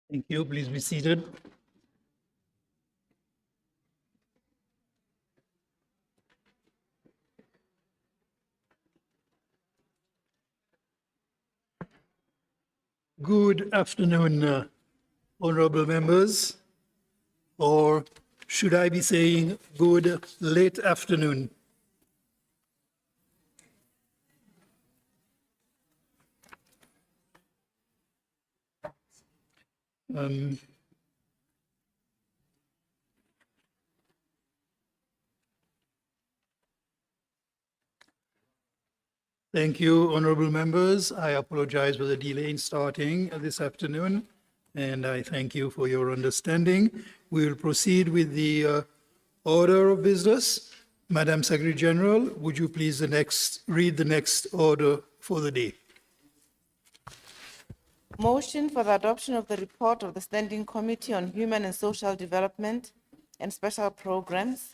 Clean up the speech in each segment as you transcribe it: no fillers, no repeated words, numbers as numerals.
Thank you. Please be seated. Good afternoon, honorable members, or should I be saying good late afternoon? Thank you, honorable members. I apologize for the delay in starting this afternoon, and I thank you for your understanding. We will proceed with the order of business. Madam Secretary General, would you please read the next order for the day? Motion for the adoption of the report of the Standing Committee on Human and Social Development and Special Programs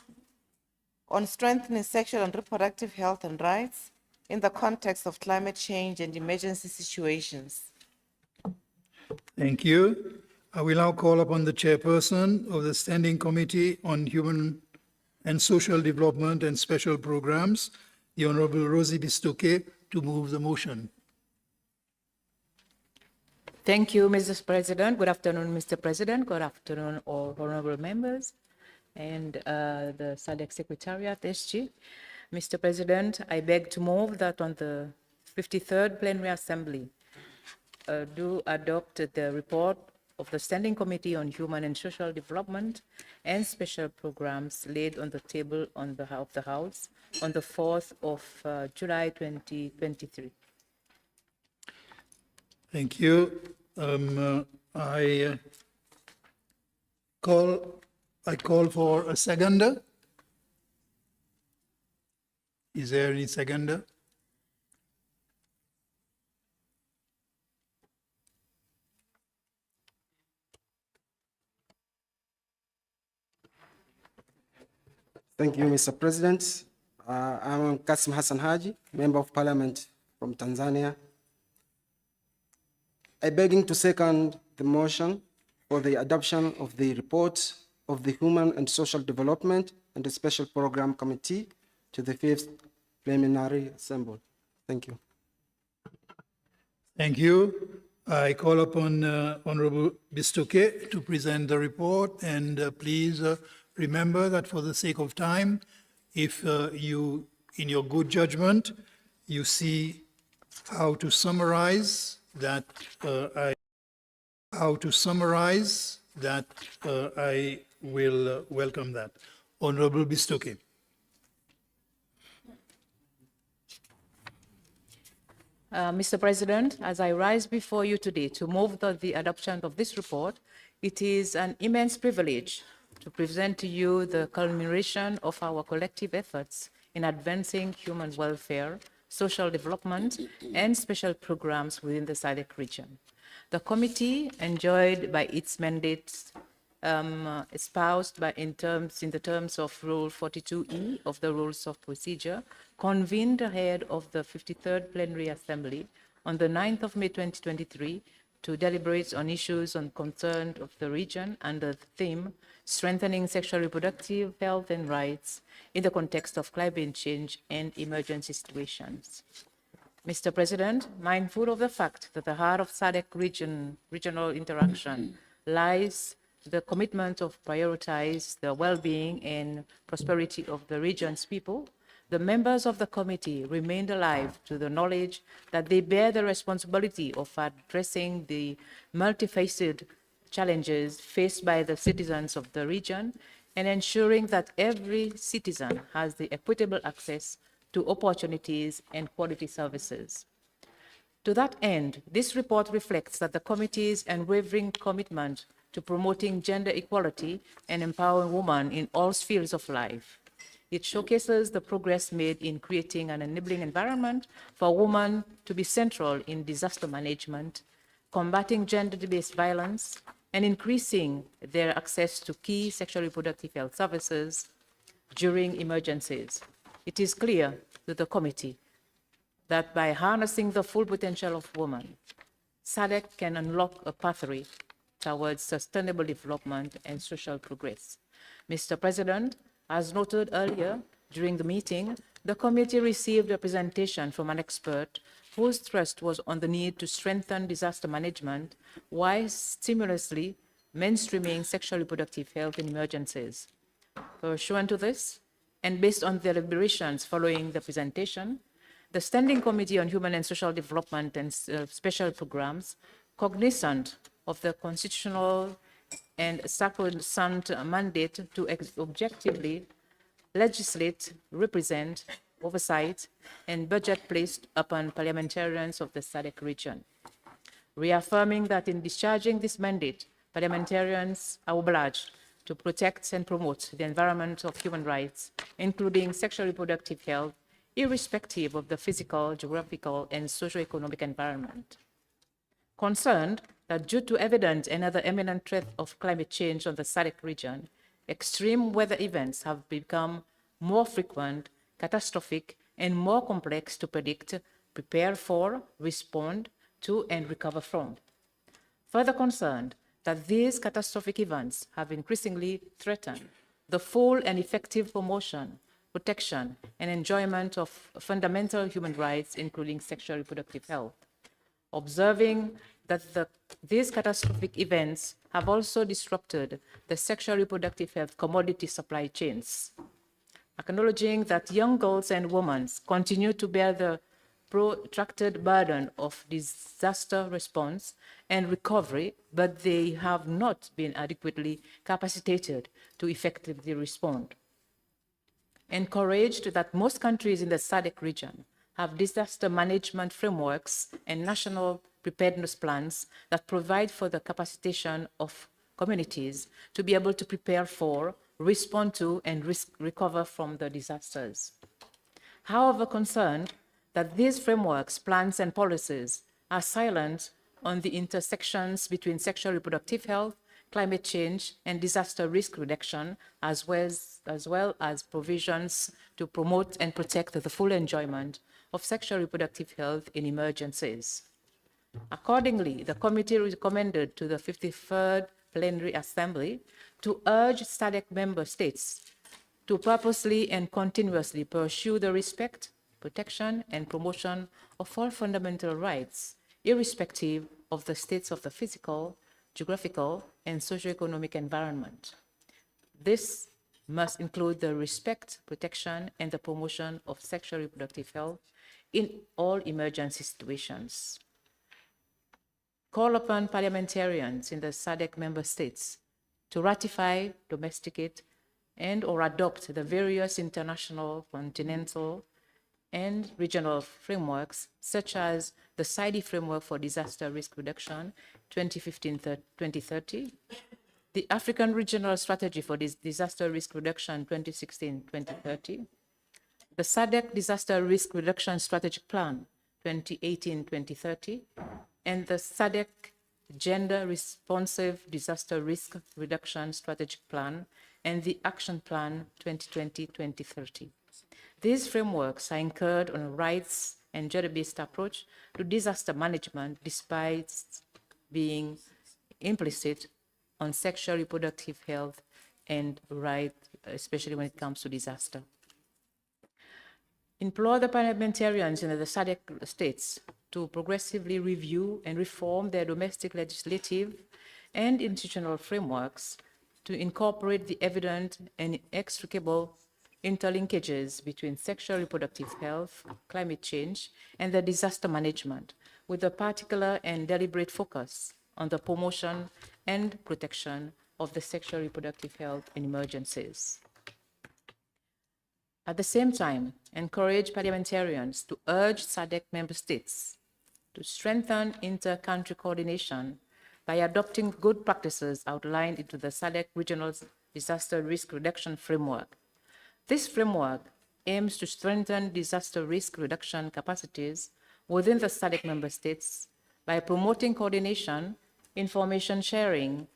on strengthening sexual and reproductive health and rights in the context of climate change and emergency situations. Thank you. I will now call upon the chairperson of the Standing Committee on Human and Social Development and Special Programs, the Honorable Rosie Bistoke, to move the motion. Thank you, Mr. President. Good afternoon, Mr. President. Good afternoon, all honorable members and the SADC Secretariat, SG. Mr. President, I beg to move that on the 53rd Plenary Assembly do adopt the report of the Standing Committee on Human and Social Development and Special Programs laid on the table on behalf of the House on the 4th of July 2023. Thank you. I call for a seconder. Is there any seconder? Thank you, Mr. President. I'm Kasim Hassan Haji, Member of Parliament from Tanzania. I beg to second the motion for the adoption of the report of the Human and Social Development and the Special Program Committee to the 5th Plenary Assembly. Thank you. Thank you. I call upon Honorable Bistoke to present the report, and please remember that for the sake of time, if you, in your good judgment, you see how to summarize that, I will welcome that. Honorable Bistoke. Mr. President, as I rise before you today to move the adoption of this report, it is an immense privilege to present to you the culmination of our collective efforts in advancing human welfare, social development, and special programs within the SADC region. The committee, enjoyed by its mandates espoused in the terms of Rule 42E of the Rules of Procedure, convened ahead of the 53rd Plenary Assembly on the 9th of May 2023 to deliberate on issues on concern of the region under the theme Strengthening Sexual Reproductive Health and Rights in the Context of Climate Change and Emergency Situations. Mr. President, mindful of the fact that the heart of SADC regional interaction lies the commitment of prioritize the well-being and prosperity of the region's people, the members of the committee remained alive to the knowledge that they bear the responsibility of addressing the multifaceted challenges faced by the citizens of the region and ensuring that every citizen has the equitable access to opportunities and quality services. To that end, this report reflects that the committee's unwavering commitment to promoting gender equality and empowering women in all spheres of life. It showcases the progress made in creating an enabling environment for women to be central in disaster management, combating gender-based violence, and increasing their access to key sexual reproductive health services during emergencies. It is clear to the committee that by harnessing the full potential of women, SADC can unlock a pathway towards sustainable development and social progress. Mr. President, as noted earlier during the meeting, the committee received a presentation from an expert whose thrust was on the need to strengthen disaster management while stimulously mainstreaming sexual reproductive health in emergencies. Pursuant to this, and based on the deliberations following the presentation, the Standing Committee on Human and Social Development and Special Programs, cognizant of the constitutional and sacrosanct mandate to objectively legislate, represent, oversight, and budget placed upon parliamentarians of the SADC region, reaffirming that in discharging this mandate, parliamentarians are obliged to protect and promote the environment of human rights, including sexual reproductive health, irrespective of the physical, geographical, and socio-economic environment. Concerned that due to evident and other imminent threat of climate change on the SADC region, extreme weather events have become more frequent, catastrophic, and more complex to predict, prepare for, respond to, and recover from. Further concerned that these catastrophic events have increasingly threatened the full and effective promotion, protection, and enjoyment of fundamental human rights, including sexual reproductive health. Observing that these catastrophic events have also disrupted the sexual reproductive health commodity supply chains. Acknowledging that young girls and women continue to bear the protracted burden of disaster response and recovery, but they have not been adequately capacitated to effectively respond. Encouraged that most countries in the SADC region have disaster management frameworks and national preparedness plans that provide for the capacitation of communities to be able to prepare for, respond to, and recover from the disasters. However, concerned that these frameworks, plans, and policies are silent on the intersections between sexual reproductive health, climate change, and disaster risk reduction, as well as provisions to promote and protect the full enjoyment of sexual reproductive health in emergencies. Accordingly, the committee recommended to the 53rd Plenary Assembly to urge SADC member states to purposely and continuously pursue the respect, protection, and promotion of all fundamental rights, irrespective of the states of the physical, geographical, and socioeconomic environment. This must include the respect, protection, and the promotion of sexual reproductive health in all emergency situations. Call upon parliamentarians in the SADC member states to ratify, domesticate, and/or adopt the various international, continental, and regional frameworks, such as the SADC Framework for Disaster Risk Reduction 2015-2030, the African Regional Strategy for Disaster Risk Reduction 2016-2030, the SADC Disaster Risk Reduction Strategic Plan 2018-2030, and the SADC Gender Responsive Disaster Risk Reduction Strategic Plan and the Action Plan 2020-2030. These frameworks are anchored on a rights and gender-based approach to disaster management, despite being implicit on sexual reproductive health and rights, especially when it comes to disaster. Implore the parliamentarians in the SADC states to progressively review and reform their domestic legislative and institutional frameworks to incorporate the evident and inextricable interlinkages between sexual reproductive health, climate change, and the disaster management, with a particular and deliberate focus on the promotion and protection of the sexual reproductive health in emergencies. At the same time, encourage parliamentarians to urge SADC member states to strengthen inter-country coordination by adopting good practices outlined into the SADC Regional Disaster Risk Reduction Framework. This framework aims to strengthen disaster risk reduction capacities within the SADC member states by promoting coordination, information sharing,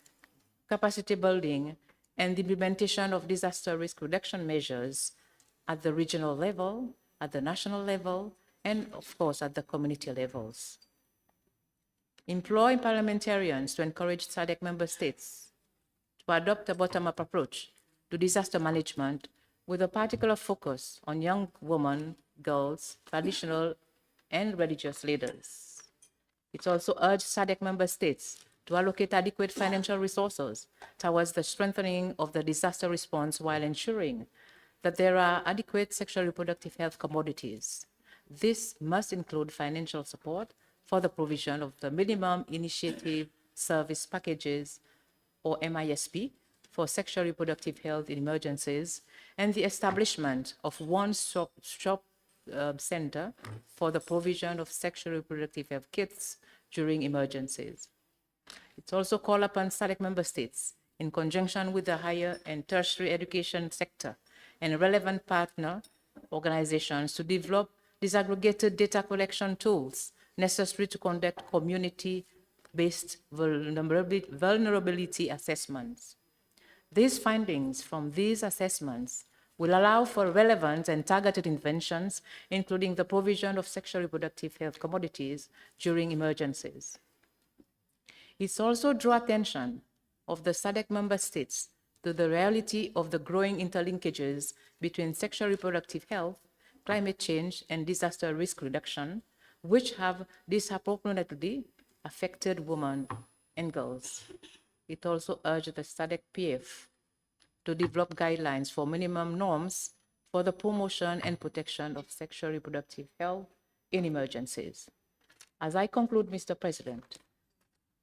capacity building, and the implementation of disaster risk reduction measures at the regional level, at the national level, and of course at the community levels. implore parliamentarians to encourage SADC member states to adopt a bottom-up approach to disaster management with a particular focus on young women, girls, traditional and religious leaders. It also urged SADC member states to allocate adequate financial resources towards the strengthening of the disaster response while ensuring that there are adequate sexual reproductive health commodities. This must include financial support for the provision of the minimum initiative service packages, or MISP, for sexual reproductive health in emergencies, and the establishment of one-stop shop center for the provision of sexual reproductive health kits during emergencies. It's also called upon SADC member states, in conjunction with the higher and tertiary education sector and relevant partner organizations, to develop disaggregated data collection tools necessary to conduct community-based vulnerability assessments. These findings from these assessments will allow for relevant and targeted interventions, including the provision of sexual reproductive health commodities during emergencies. It's also draw attention of the SADC member states to the reality of the growing interlinkages between sexual reproductive health, climate change, and disaster risk reduction, which have disproportionately affected women and girls. It also urged the SADC-PF to develop guidelines for minimum norms for the promotion and protection of sexual reproductive health in emergencies. As I conclude, Mr. President,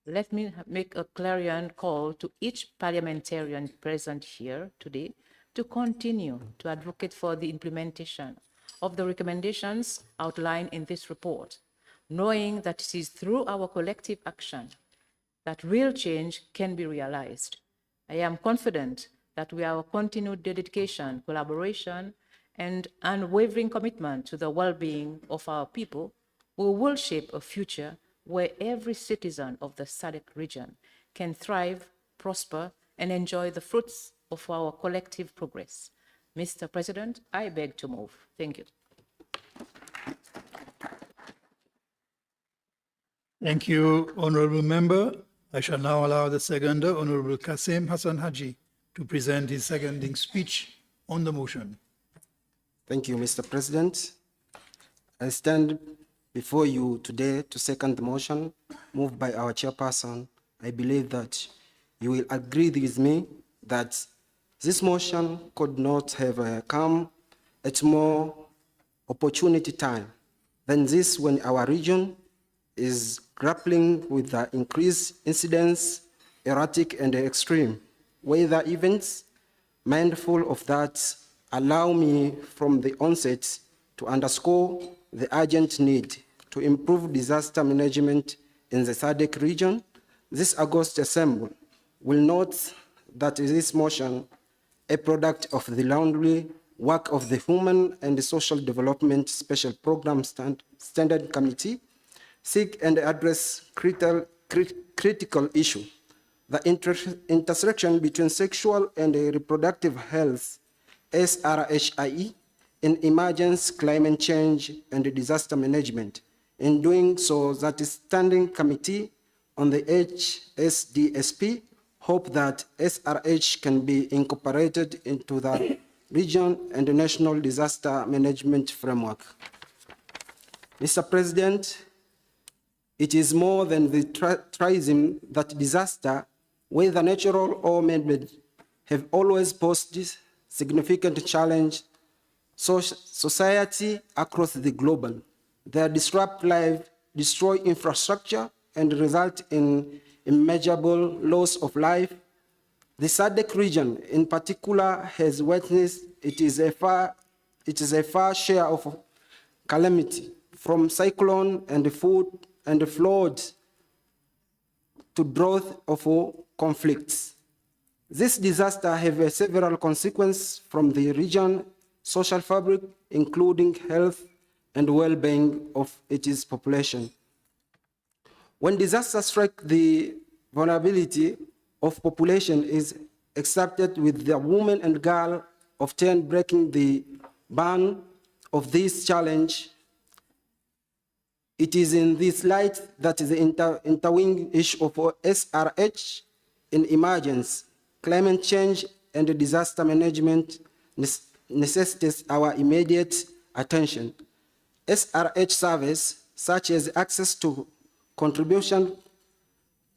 let me make a clarion call to each parliamentarian present here today to continue to advocate for the implementation of the recommendations outlined in this report, knowing that it is through our collective action that real change can be realized. I am confident that with our continued dedication, collaboration, and unwavering commitment to the well-being of our people, we will shape a future where every citizen of the SADC region can thrive, prosper, and enjoy the fruits of our collective progress. Mr. President, I beg to move. Thank you. Thank you, Honorable Member. I shall now allow the seconder, Honorable Kassim Hassan Haji, to present his seconding speech on the motion. Thank you, Mr. President. I stand before you today to second the motion moved by our chairperson. I believe that you will agree with me that this motion could not have come at more opportunity time than this, when our region is grappling with the increased incidence, erratic and extreme weather events. Mindful of that, allow me from the onset to underscore the urgent need to improve disaster management in the SADC region. This August Assembly will note that this motion, a product of the laundry work of the Human and Social Development Special Program Standard Committee, seek and address critical issue, the intersection between sexual and reproductive health, SRHR, in emergency, climate change, and disaster management. In doing so, that Standing Committee on the HSDSP hope that SRH can be incorporated into the region and the national disaster management framework. Mr. President, it is more than the truism that disaster, whether natural or man-made, have always posed significant challenge society across the globe. They disrupt life, destroy infrastructure, and result in immeasurable loss of life. The SADC region, in particular, has witnessed it is a fair share of calamity, from cyclone and food and flood to drought of conflicts. This disaster have several consequences from the region social fabric, including health and well-being of its population. When disaster strikes, the vulnerability of population is accepted, with the women and girl often breaking the burden of this challenge. It is in this light that the interwing issue of SRH in emergence, climate change, and disaster management necessitates our immediate attention. SRH services, such as access to contribution,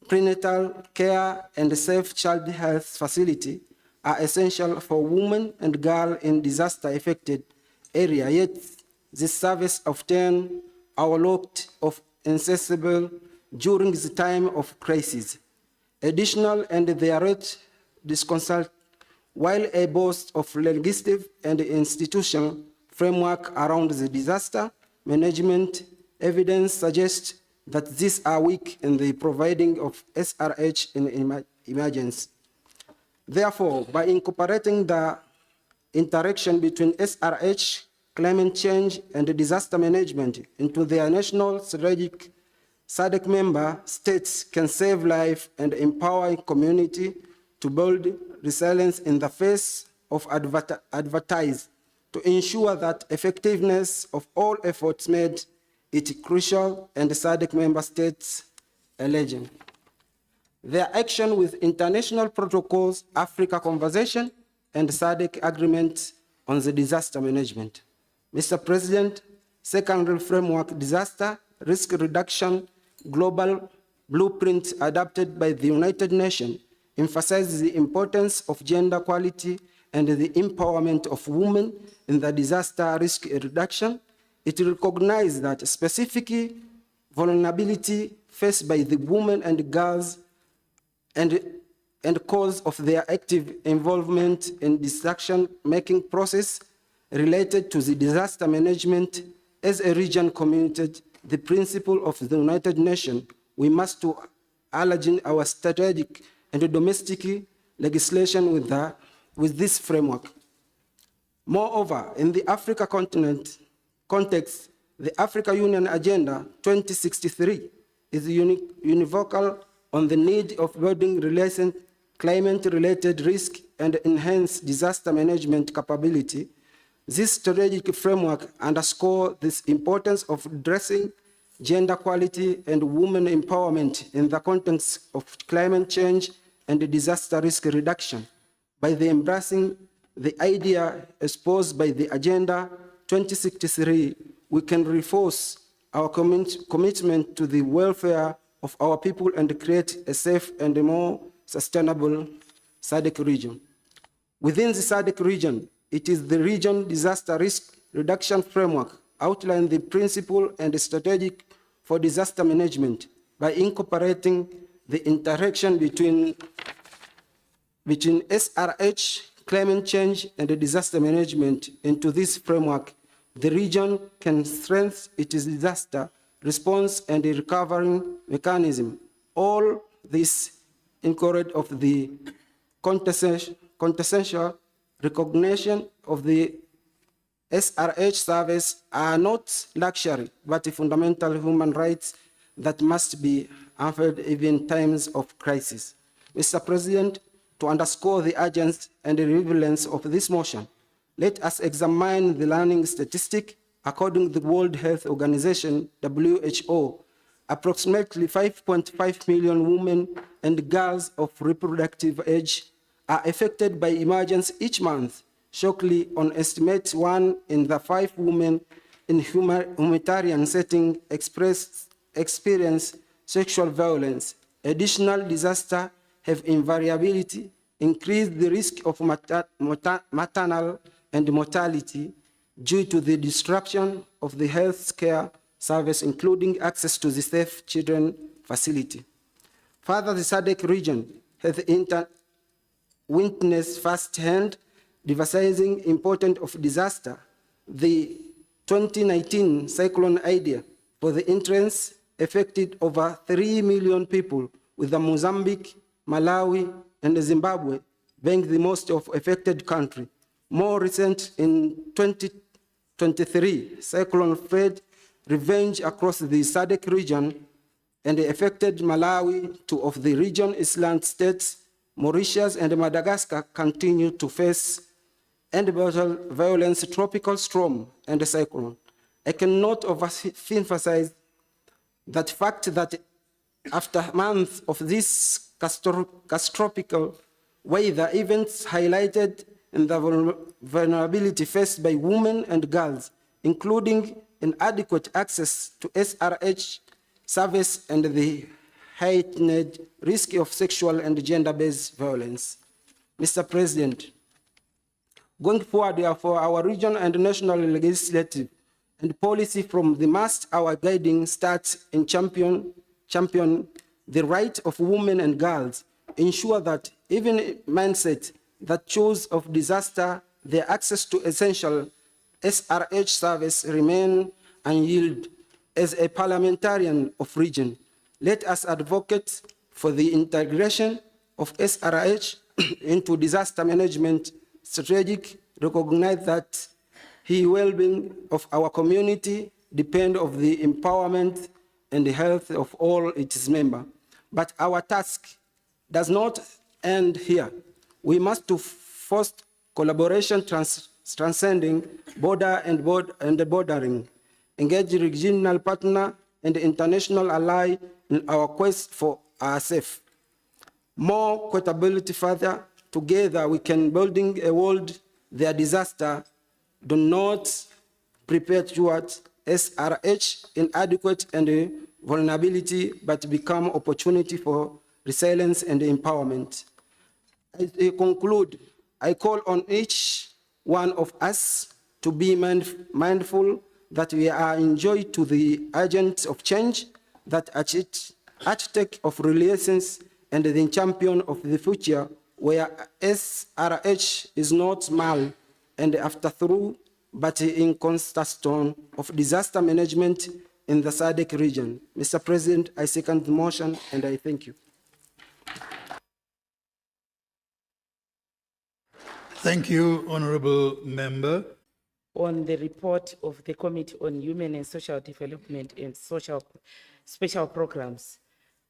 prenatal care, and safe child health facility, are essential for women and girls in disaster-affected areas, yet this service often overlooked or inaccessible during the time of crisis. Additional and their rate disconsult, while a boast of legislative and institutional framework around the disaster management, evidence suggests that these are weak in the providing of SRH in emergency. Therefore, by incorporating the interaction between SRH, climate change, and disaster management into their national strategic, SADC member states can save life and empower community to build resilience in the face of advertise to ensure that effectiveness of all efforts made it crucial and SADC member states eligible. Their action with international protocols, Africa Conversation, and SADC agreement on the disaster management. Mr. President, secondary framework disaster risk reduction global blueprint adopted by the United Nations emphasizes the importance of gender equality and the empowerment of women in the disaster risk reduction. It recognizes that specific vulnerability faced by the women and girls and cause of their active involvement in decision-making process related to the disaster management as a region committed the principle of the United Nations. We must to align our strategic and domestic legislation with this framework. Moreover, in the Africa continent context, the Africa Union Agenda 2063 is univocal on the need of building resilient climate-related risk and enhanced disaster management capability. This strategic framework underscores the importance of addressing gender equality and women empowerment in the context of climate change and disaster risk reduction. By embracing the idea exposed by the Agenda 2063, we can reinforce our commitment to the welfare of our people and create a safe and more sustainable SADC region. Within the SADC region, it is the region disaster risk reduction framework outline the principle and strategic for disaster management by incorporating the interaction between SRH, climate change, and disaster management into this framework. The region can strengthen its disaster response and recovery mechanism. All this encourage of the quintessential recognition of the SRH service are not luxury, but fundamental human rights that must be upheld even in times of crisis. Mr. President, to underscore the urgency and the relevance of this motion, let us examine the learning statistic. According to the World Health Organization, WHO, approximately 5.5 million women and girls of reproductive age are affected by emergency each month. Shockingly, on estimate 1 in the 5 women in humanitarian setting experience sexual violence. Additional disasters have invariably increased the risk of maternal and mortality due to the disruption of the health care service, including access to the safe children facility. Further, the SADC region has witnessed firsthand devastating importance of disaster. The 2019 cyclone Idai for the entrance affected over 3 million people, with the Mozambique, Malawi, and Zimbabwe being the most affected country. More recent, in 2023, Cyclone Fred revenge across the SADC region and affected Malawi. 2 of the region island states, Mauritius and Madagascar, continue to face and battle violence, tropical storm, and cyclone. I cannot overemphasize That fact that after months of these catastrophic weather events highlighted in the vulnerability faced by women and girls, including inadequate access to SRH service and the heightened risk of sexual and gender-based violence. Mr. President, going forward, therefore, our regional and national legislative and policy from the must our guiding starts in champion the right of women and girls, ensure that even mindset that choose of disaster, their access to essential SRH service remain unyielded. As a parliamentarian of region, let us advocate for the integration of SRH into disaster management strategic, recognize that the well-being of our community depend on the empowerment and the health of all its members. But our task does not end here. We must foster collaboration transcending border and bordering, engage regional partner and international ally in our quest for our safe. More credibility further, together we can building a world their disaster do not prepare towards SRH inadequate and vulnerability, but become opportunity for resilience and empowerment. As I conclude, I call on each one of us to be mindful that we are enjoy to the agents of change, that architect of relations and the champion of the future, where SRH is not small and afterthought, but in cornerstone of disaster management in the SADC region. Mr. President, I second the motion and I thank you. Thank you, Honorable Member. On the report of the Committee on Human and Social Development and Special Programs.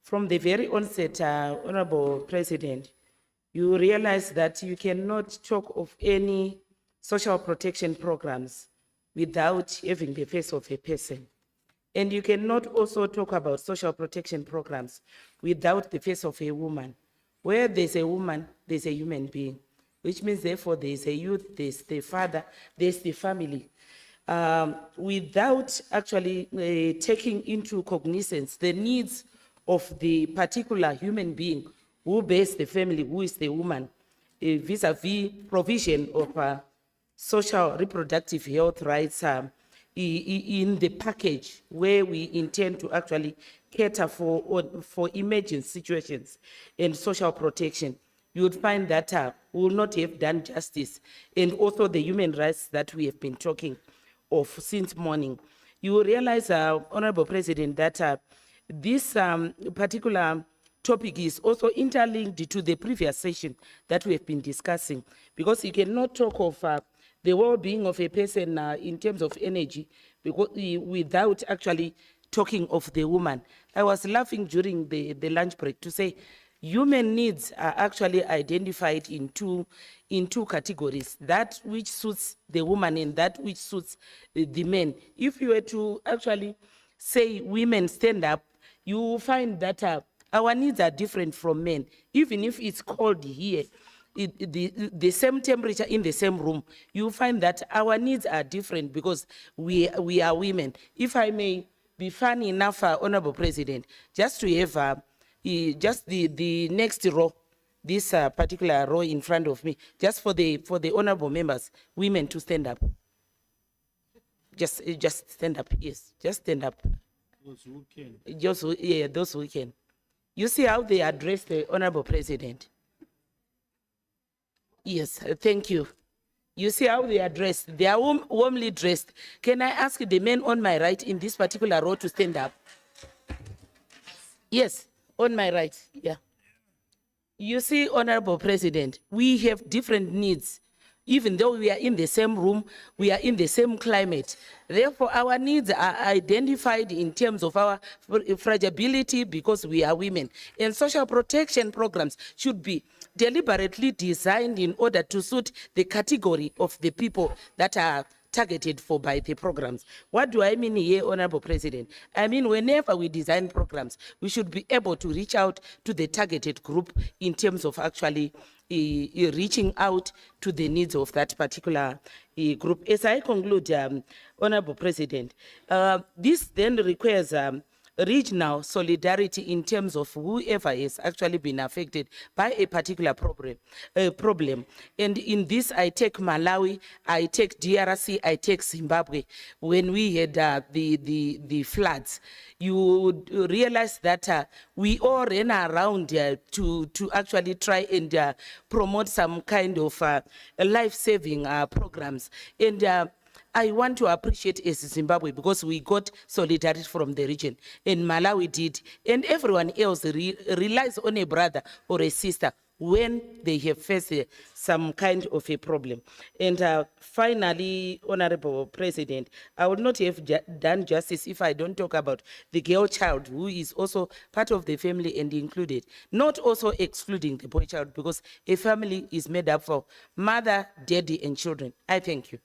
From the very onset, Honorable President, you realize that you cannot talk of any social protection programs without having the face of a person. And you cannot also talk about social protection programs without the face of a woman. Where there's a woman, there's a human being, which means therefore there's a youth, there's the father, there's the family. Without actually taking into cognizance the needs of the particular human being who bears the family, who is the woman, vis-a-vis provision of social reproductive health rights in the package where we intend to actually cater for emergency situations and social protection, you would find that we will not have done justice. And also the human rights that we have been talking of since morning. You will realize, Honorable President, that this particular topic is also interlinked to the previous session that we have been discussing, because you cannot talk of the well-being of a person in terms of energy without actually talking of the woman. I was laughing during the lunch break to say human needs are actually identified in two categories, that which suits the woman and that which suits the men. If you were to actually say women stand up, you will find that our needs are different from men. Even if it's cold here, the same temperature in the same room, you find that our needs are different because we are women. If I may be funny enough, Honorable President, just to have just the next row, this particular row in front of me, just for the honorable members, women to stand up. Just stand up, yes, just stand up. Those who can. Yeah, those who can. You see how they address the Honorable President? Yes, thank you. You see how they address? They are warmly dressed. Can I ask the men on my right in this particular row to stand up? Yes, on my right, yeah. You see, Honorable President, we have different needs. Even though we are in the same room, we are in the same climate. Therefore, our needs are identified in terms of our fragility because we are women. And social protection programs should be deliberately designed in order to suit the category of the people that are targeted for by the programs. What do I mean here, Honorable President? I mean, whenever we design programs, we should be able to reach out to the targeted group in terms of actually reaching out to the needs of that particular group. As I conclude, Honorable President, this then requires regional solidarity in terms of whoever has actually been affected by a particular problem. And in this, I take Malawi, I take DRC, I take Zimbabwe. When we had the floods, you would realize that we all ran around to actually try and promote some kind of life-saving programs. And I want to appreciate Zimbabwe because we got solidarity from the region, and Malawi did, and everyone else relies on a brother or a sister when they have faced some kind of a problem. And finally, Honorable President, I would not have done justice if I don't talk about the girl child, who is also part of the family and included, not also excluding the boy child, because a family is made up of mother, daddy, and children. I thank you.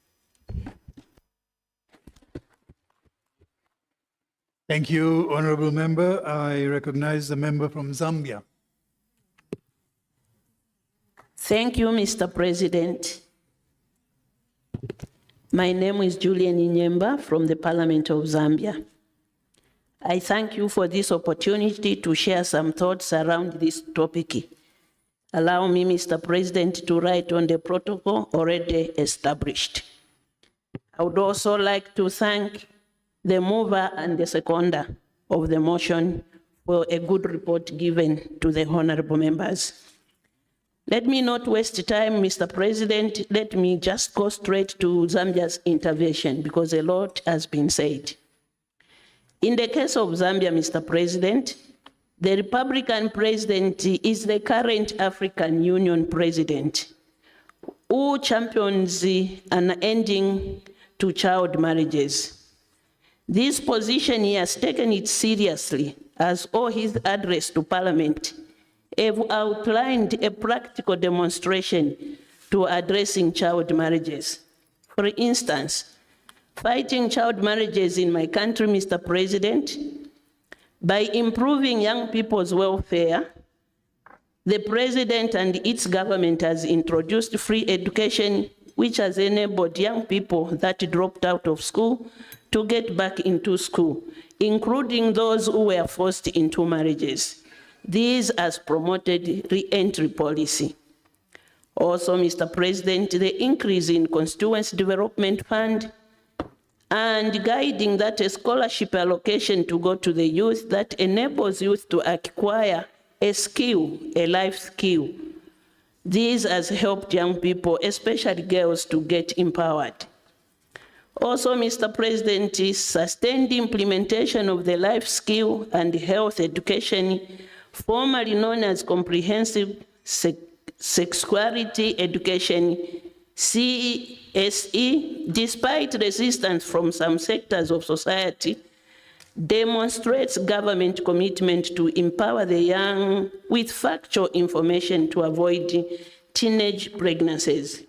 Thank you, Honorable Member. I recognize the member from Zambia. Thank you, Mr. President. My name is Julian Inyemba from the Parliament of Zambia. I thank you for this opportunity to share some thoughts around this topic. Allow me, Mr. President, to write on the protocol already established. I would also like to thank the mover and the seconder of the motion for a good report given to the honorable members. Let me not waste time, Mr. President. Let me just go straight to Zambia's intervention because a lot has been said. In the case of Zambia, Mr. President, the Republican president is the current African Union president who champions an ending to child marriages. This position, he has taken it seriously, as all his address to Parliament have outlined a practical demonstration to addressing child marriages. For instance, fighting child marriages in my country, Mr. President, by improving young people's welfare, the President and its government has introduced free education, which has enabled young people that dropped out of school to get back into school, including those who were forced into marriages. This has promoted re-entry policy. Also, Mr. President, the increase in Constituency Development Fund and guiding that a scholarship allocation to go to the youth that enables youth to acquire a skill, a life skill. This has helped young people, especially girls, to get empowered. Also, Mr. President, sustained implementation of the life skill and health education, formerly known as comprehensive sexuality education, CSE, despite resistance from some sectors of society, demonstrates government commitment to empower the young with factual information to avoid teenage pregnancies.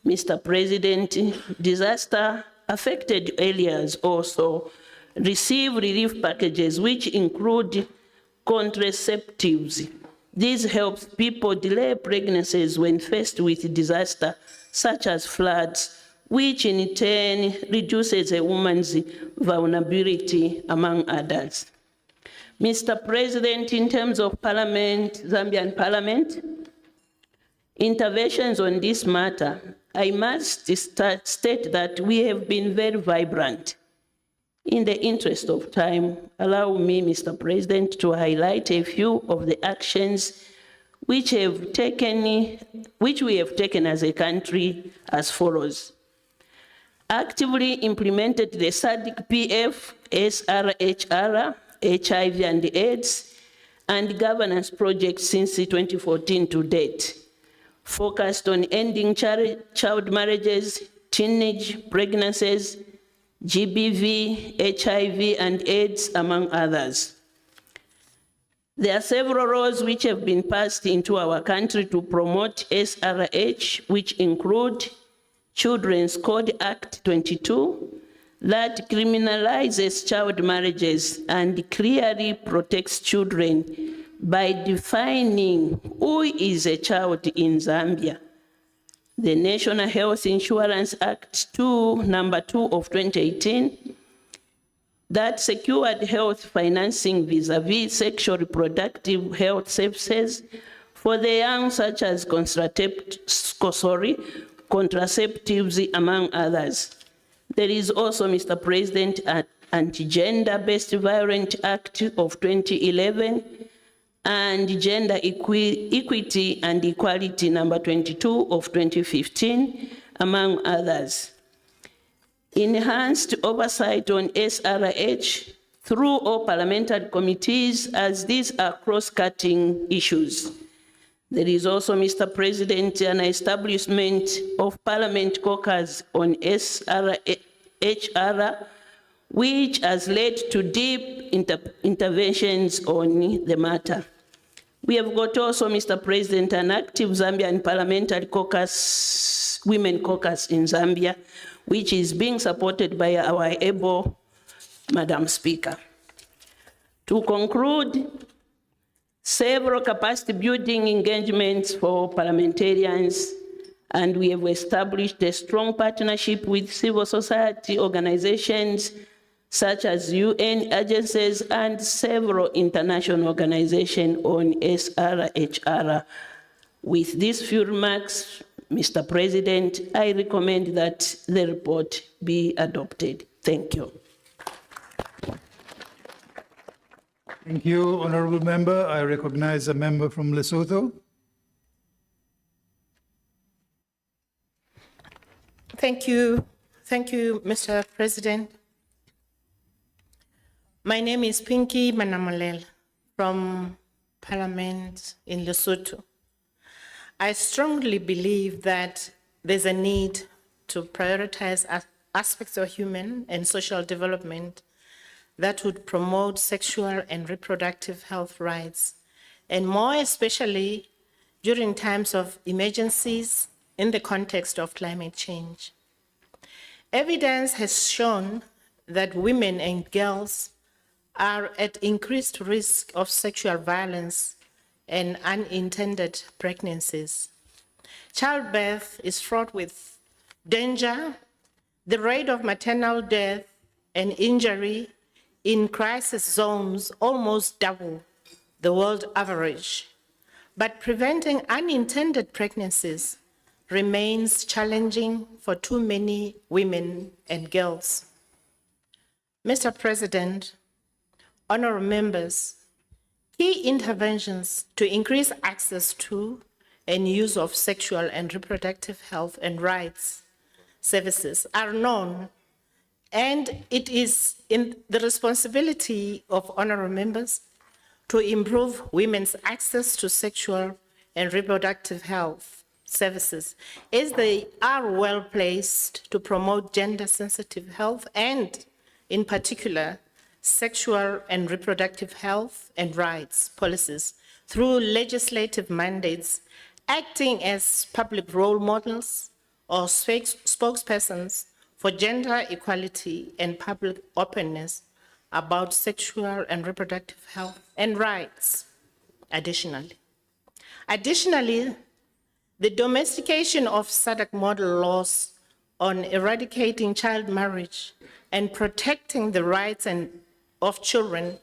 Mr. President, disaster-affected areas also receive relief packages which include contraceptives. This helps people delay pregnancies when faced with disaster, such as floods, which in turn reduces a woman's vulnerability among adults. Mr. President, in terms of Parliament, Zambian Parliament, interventions on this matter, I must state that we have been very vibrant. In the interest of time, allow me, Mr. President, to highlight a few of the actions which we have taken as a country as follows. Actively implemented the SADC-PF, SRHR, HIV and AIDS, and governance projects since 2014 to date, focused on ending child marriages, teenage pregnancies, GBV, HIV, and AIDS, among others. There are several laws which have been passed into our country to promote SRH, which include Children's Code Act 22 that criminalizes child marriages and clearly protects children by defining who is a child in Zambia. The National Health Insurance Act 2, number 2 of 2018, that secured health financing vis-a-vis sexual reproductive health services for the young, such as contraceptives, among others. There is also, Mr. President, an Anti-Gender-Based Violence Act of 2011 and Gender Equity and Equality number 22 of 2015, among others. Enhanced oversight on SRH through all parliamentary committees, as these are cross-cutting issues. There is also, Mr. President, an establishment of Parliament caucus on SRHR, which has led to deep interventions on the matter. We have got also, Mr. President, an active Zambian parliamentary caucus, women caucus in Zambia, which is being supported by our able Madam Speaker. To conclude, several capacity building engagements for parliamentarians, and we have established a strong partnership with civil society organizations such as UN agencies and several international organizations on SRHR. With these few remarks, Mr. President, I recommend that the report be adopted. Thank you. Thank you, Honorable Member. I recognize a member from Lesotho. Thank you, Mr. President. My name is Pinky Manamolel from Parliament in Lesotho. I strongly believe that there's a need to prioritize aspects of human and social development that would promote sexual and reproductive health rights, and more especially during times of emergencies in the context of climate change. Evidence has shown that women and girls are at increased risk of sexual violence and unintended pregnancies. Childbirth is fraught with danger. The rate of maternal death and injury in crisis zones almost double the world average. But preventing unintended pregnancies remains challenging for too many women and girls. Mr. President, honorable members, key interventions to increase access to and use of sexual and reproductive health and rights services are known, and it is in the responsibility of honorable members to improve women's access to sexual and reproductive health services, as they are well placed to promote gender-sensitive health and, in particular, sexual and reproductive health and rights policies through legislative mandates, acting as public role models or spokespersons for gender equality and public openness about sexual and reproductive health and rights. Additionally, the domestication of SADC model laws on eradicating child marriage and protecting the rights of children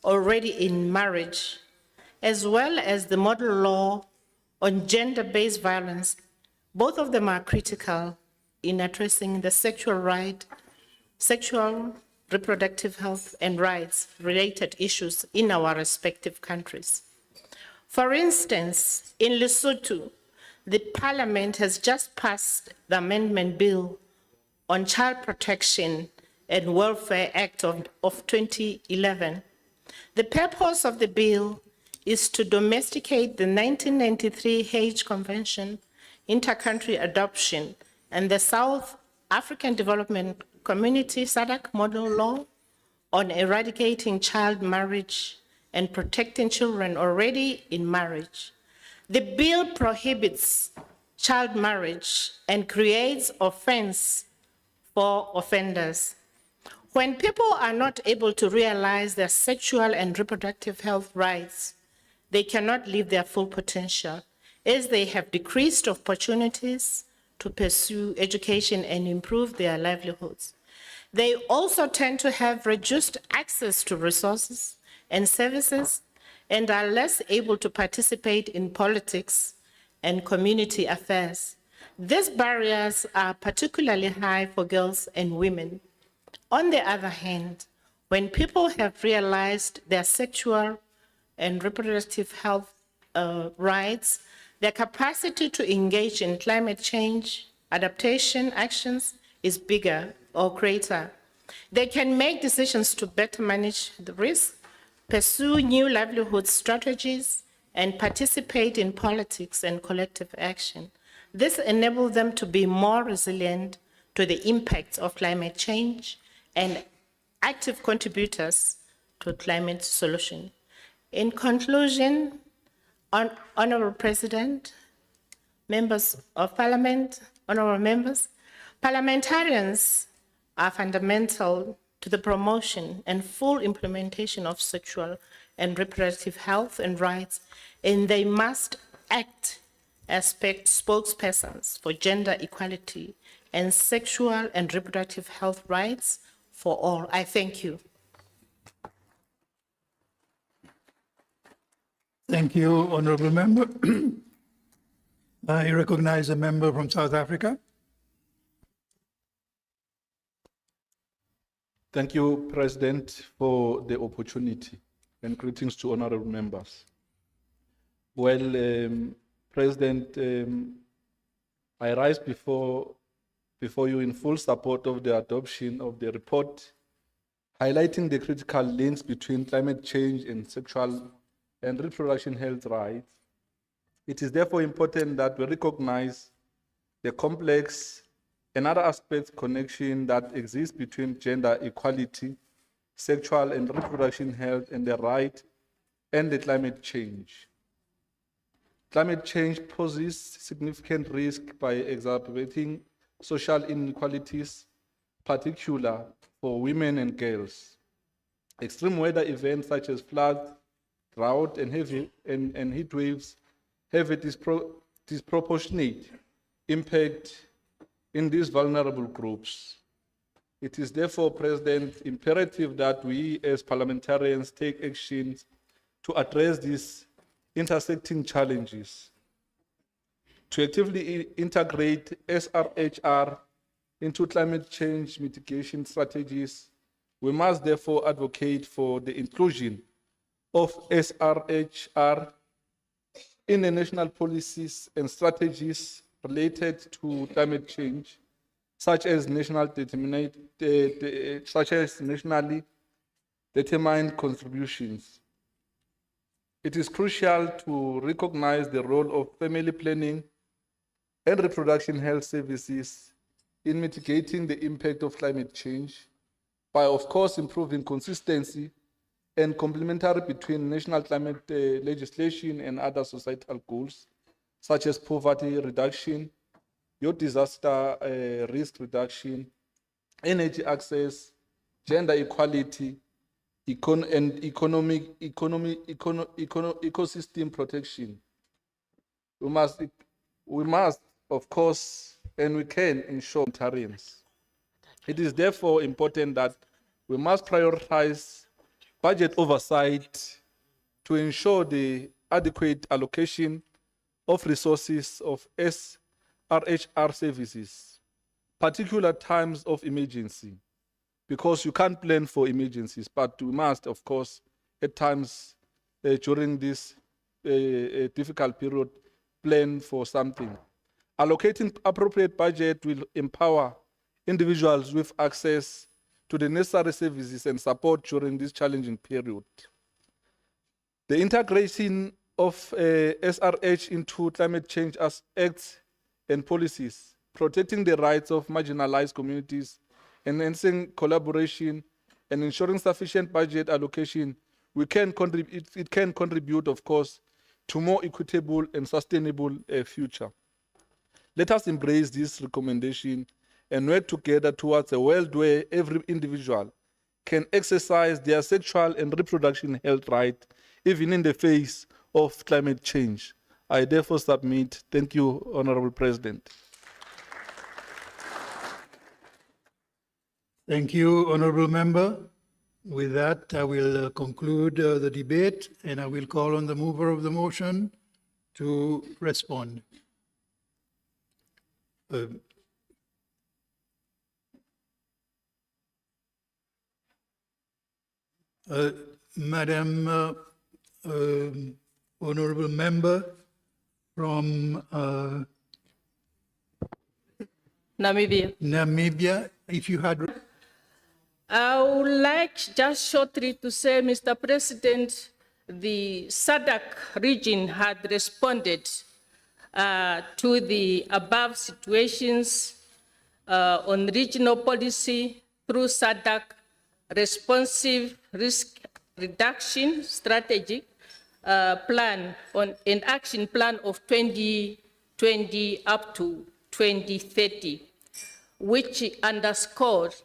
already in marriage, as well as the model law on gender-based violence, both of them are critical in addressing the sexual reproductive health and rights related issues in our respective countries. For instance, in Lesotho, the Parliament has just passed the Amendment Bill on Child Protection and Welfare Act of 2011. The purpose of the bill is to domesticate the 1993 Hague Convention, intercountry adoption, and the South African Development Community SADC model law on eradicating child marriage and protecting children already in marriage. The bill prohibits child marriage and creates offense for offenders. When people are not able to realize their sexual and reproductive health rights, they cannot live their full potential, as they have decreased opportunities to pursue education and improve their livelihoods. They also tend to have reduced access to resources and services and are less able to participate in politics and community affairs. These barriers are particularly high for girls and women. On the other hand, when people have realized their sexual and reproductive health rights, their capacity to engage in climate change adaptation actions is bigger or greater. They can make decisions to better manage the risk, pursue new livelihood strategies, and participate in politics and collective action. This enables them to be more resilient to the impacts of climate change and active contributors to climate solution. In conclusion, Honorable President, members of Parliament, honorable members, parliamentarians are fundamental to the promotion and full implementation of sexual and reproductive health and rights, and they must act as spokespersons for gender equality and sexual and reproductive health rights for all. I thank you. Thank you, honorable member. I recognize a member from South Africa. Thank you, President, for the opportunity, and greetings to honorable members. Well, President, I rise before you in full support of the adoption of the report, highlighting the critical links between climate change and sexual and reproduction health rights. It is therefore important that we recognize the complex and other aspects connection that exists between gender equality, sexual and reproduction health, and the right and the climate change. Climate change poses significant risk by exacerbating social inequalities, particularly for women and girls. Extreme weather events such as floods, drought, and heat waves have a disproportionate impact in these vulnerable groups. It is therefore, President, imperative that we as parliamentarians take actions to address these intersecting challenges. To actively integrate SRHR into climate change mitigation strategies, we must therefore advocate for the inclusion of SRHR in the national policies and strategies related to climate change, such as nationally determined contributions. It is crucial to recognize the role of family planning and reproduction health services in mitigating the impact of climate change by, of course, improving consistency and complementarity between national climate legislation and other societal goals, such as poverty reduction, disaster risk reduction, energy access, gender equality, ecosystem protection. We must, of course, and we can ensure parliamentarians. It is therefore important that we must prioritize budget oversight to ensure the adequate allocation of resources of SRHR services, particular times of emergency, because you can't plan for emergencies, but we must, of course, at times during this difficult period, plan for something. Allocating appropriate budget will empower individuals with access to the necessary services and support during this challenging period. The integration of SRH into climate change acts and policies, protecting the rights of marginalized communities, enhancing collaboration, and ensuring sufficient budget allocation, it can contribute, of course, to more equitable and sustainable future. Let us embrace this recommendation and work together towards a world where every individual can exercise their sexual and reproduction health right, even in the face of climate change. I therefore submit. Thank you, Honorable President. Thank you, Honorable Member. With that, I will conclude the debate, and I will call on the mover of the motion to respond. Madam Honorable Member from Namibia. Namibia, if you had... I would like just shortly to say, Mr. President, the SADC region had responded to the above situations on regional policy through SADC responsive risk reduction strategy plan on an action plan of 2020 up to 2030, which underscored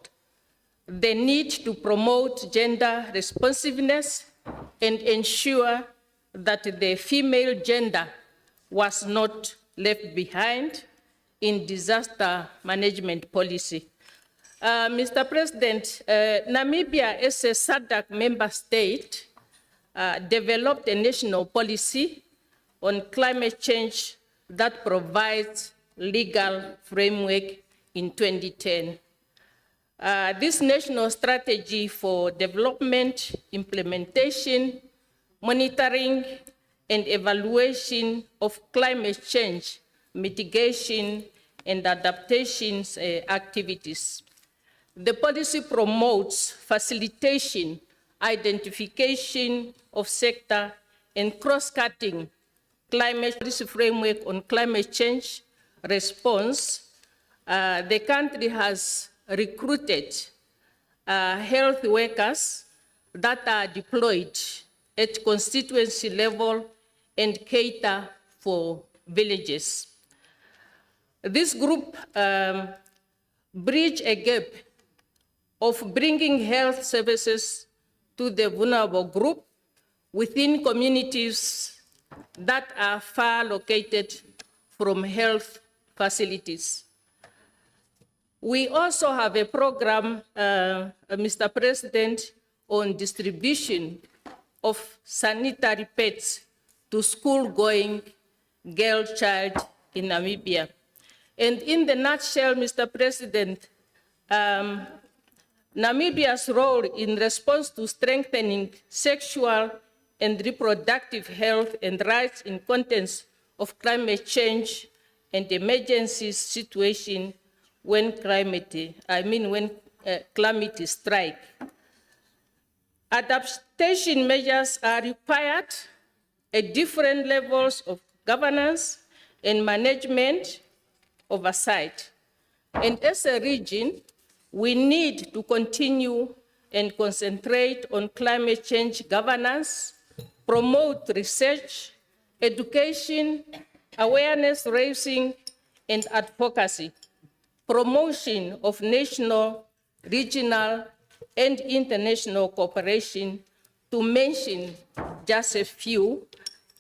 the need to promote gender responsiveness and ensure that the female gender was not left behind in disaster management policy. Mr. President, Namibia, as a SADC member state, developed a national policy on climate change that provides legal framework in 2010. This national strategy for development, implementation, monitoring, and evaluation of climate change, mitigation, and adaptations activities. The policy promotes facilitation, identification of sector, and cross-cutting climate policy framework on climate change response. The country has recruited health workers that are deployed at constituency level and cater for villages. This group bridge a gap of bringing health services to the vulnerable group within communities that are far located from health facilities. We also have a program, Mr. President, on distribution of sanitary pads to school-going girl child in Namibia. And in the nutshell, Mr. President, Namibia's role in response to strengthening sexual and reproductive health and rights in contents of climate change and emergency situation when calamity strike. Adaptation measures are required at different levels of governance and management oversight. And as a region, we need to continue and concentrate on climate change governance, promote research, education, awareness raising, and advocacy, promotion of national, regional, and international cooperation, to mention just a few.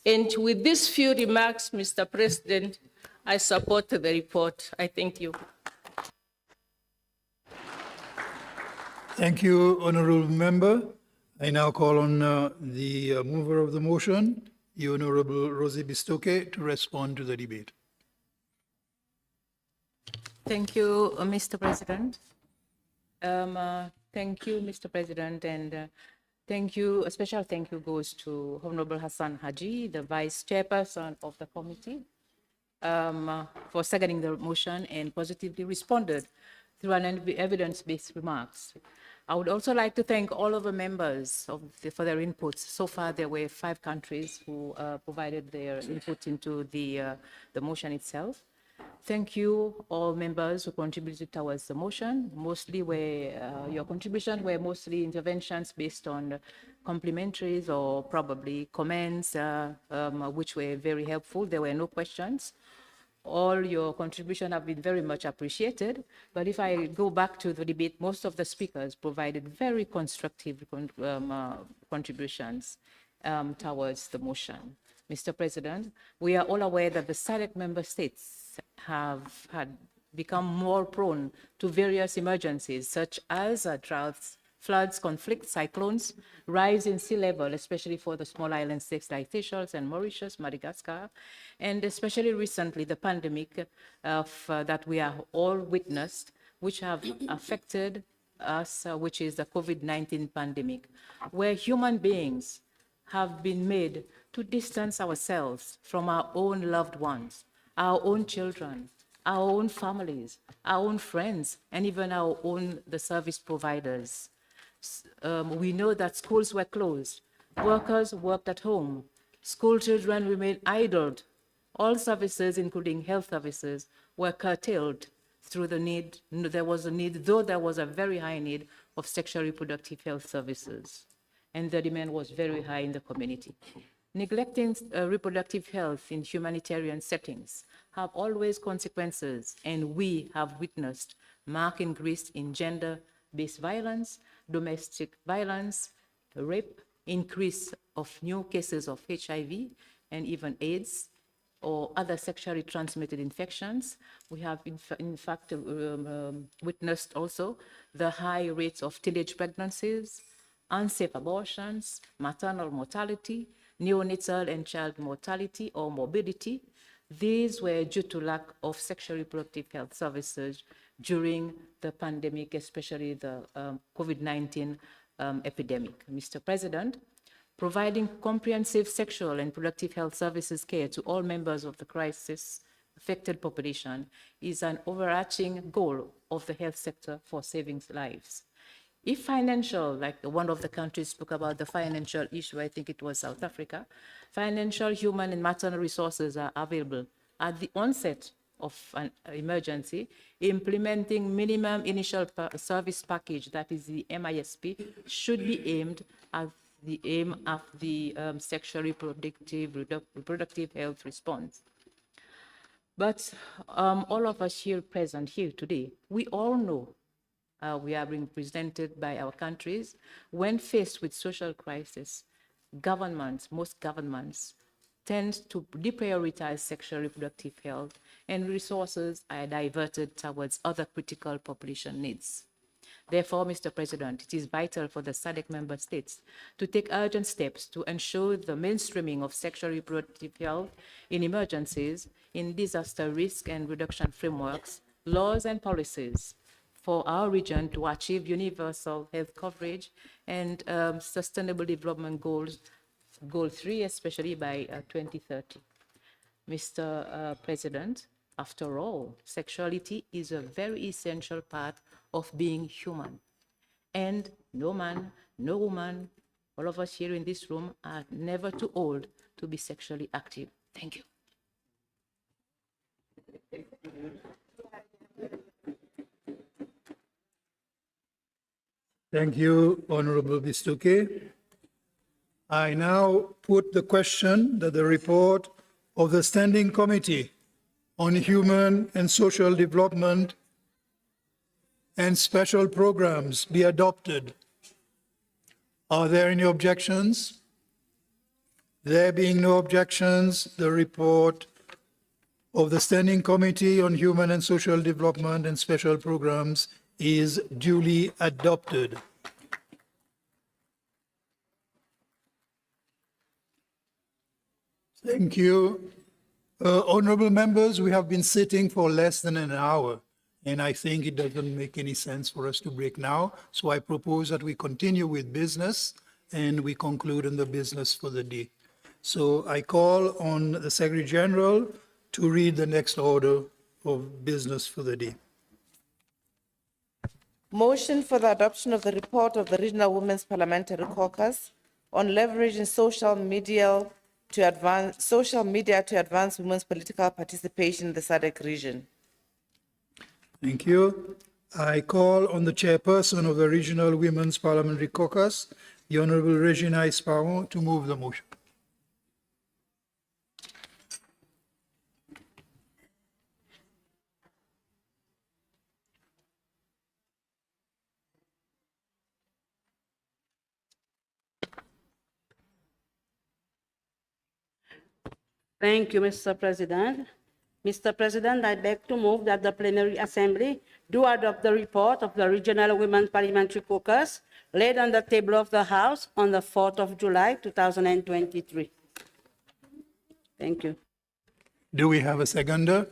And with these few remarks, Mr. President, I support the report. I thank you. Thank you, Honorable Member. I now call on the mover of the motion, the Honorable Rosie Bistoke, to respond to the debate. Thank you, Mr. President. Thank you, Mr. President, and thank you. A special thank you goes to Honorable Hassan Haji, the Vice Chairperson of the committee, for seconding the motion and positively responded through an evidence-based remarks. I would also like to thank all of the members for their inputs. So far, there were 5 countries who provided their input into the motion itself. Thank you, all members who contributed towards the motion. Mostly your contributions were mostly interventions based on complementaries or probably comments, which were very helpful. There were no questions. All your contributions have been very much appreciated, but if I go back to the debate, most of the speakers provided very constructive contributions towards the motion. Mr. President, we are all aware that the SADC member states have become more prone to various emergencies, such as droughts, floods, conflicts, cyclones, rise in sea level, especially for the small island states like Seychelles and Mauritius, Madagascar, and especially recently the pandemic that we have all witnessed, which have affected us, which is the COVID-19 pandemic, where human beings have been made to distance ourselves from our own loved ones, our own children, our own families, our own friends, and even the service providers. We know that schools were closed, workers worked at home, school children remained idled. All services, including health services, were curtailed through the need. There was a need, though there was a very high need of sexual reproductive health services, and the demand was very high in the community. Neglecting reproductive health in humanitarian settings have always consequences, and we have witnessed marked increase in gender-based violence, domestic violence, rape, increase of new cases of HIV and even AIDS or other sexually transmitted infections. We have in fact witnessed also the high rates of teenage pregnancies, unsafe abortions, maternal mortality, neonatal and child mortality or morbidity. These were due to lack of sexual reproductive health services during the pandemic, especially the COVID-19 epidemic. Mr. President, providing comprehensive sexual and reproductive health services care to all members of the crisis-affected population is an overarching goal of the health sector for saving lives. If financial, like one of the countries spoke about the financial issue, I think it was South Africa, financial, human, and maternal resources are available at the onset of an emergency, implementing minimum initial service package, that is the MISP, should be aimed at the aim of the sexual reproductive health response. But all of us here present here today, we all know we are being presented by our countries. When faced with social crisis, governments, most governments, tend to deprioritize sexual reproductive health, and resources are diverted towards other critical population needs. Therefore, Mr. President, it is vital for the SADC member states to take urgent steps to ensure the mainstreaming of sexual reproductive health in emergencies, in disaster risk and reduction frameworks, laws and policies for our region to achieve universal health coverage and sustainable development goals, goal 3, especially by 2030. Mr. President, after all, sexuality is a very essential part of being human. And no man, no woman, all of us here in this room are never too old to be sexually active. Thank you. Thank you, Honorable Bistuke. I now put the question that the report of the Standing Committee on Human and Social Development and Special Programs be adopted. Are there any objections? There being no objections, the report of the Standing Committee on Human and Social Development and Special Programs is duly adopted. Thank you. Honorable members, we have been sitting for less than an hour, and I think it doesn't make any sense for us to break now. So I propose that we continue with business and we conclude on the business for the day. So I call on the Secretary General to read the next order of business for the day. Motion for the adoption of the report of the Regional Women's Parliamentary Caucus on leveraging social media to advance women's political participation in the SADC region. Thank you. I call on the chairperson of the Regional Women's Parliamentary Caucus, the Honorable Regina Esparon, to move the motion. Thank you, Mr. President. Mr. President, I beg to move that the plenary assembly do adopt the report of the Regional Women's Parliamentary Caucus laid on the table of the House on the 4th of July, 2023. Thank you. Do we have a seconder?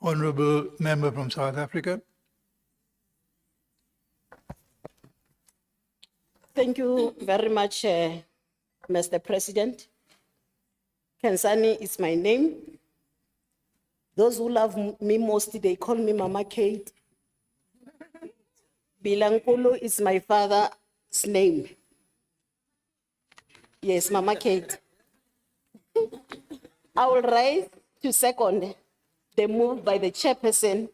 Honorable member from South Africa. Thank you very much, Mr. President. Kensani is my name. Those who love me most, they call me Mama Kate. Bilankulu is my father's name. Yes, Mama Kate. I will rise to second the move by the chairperson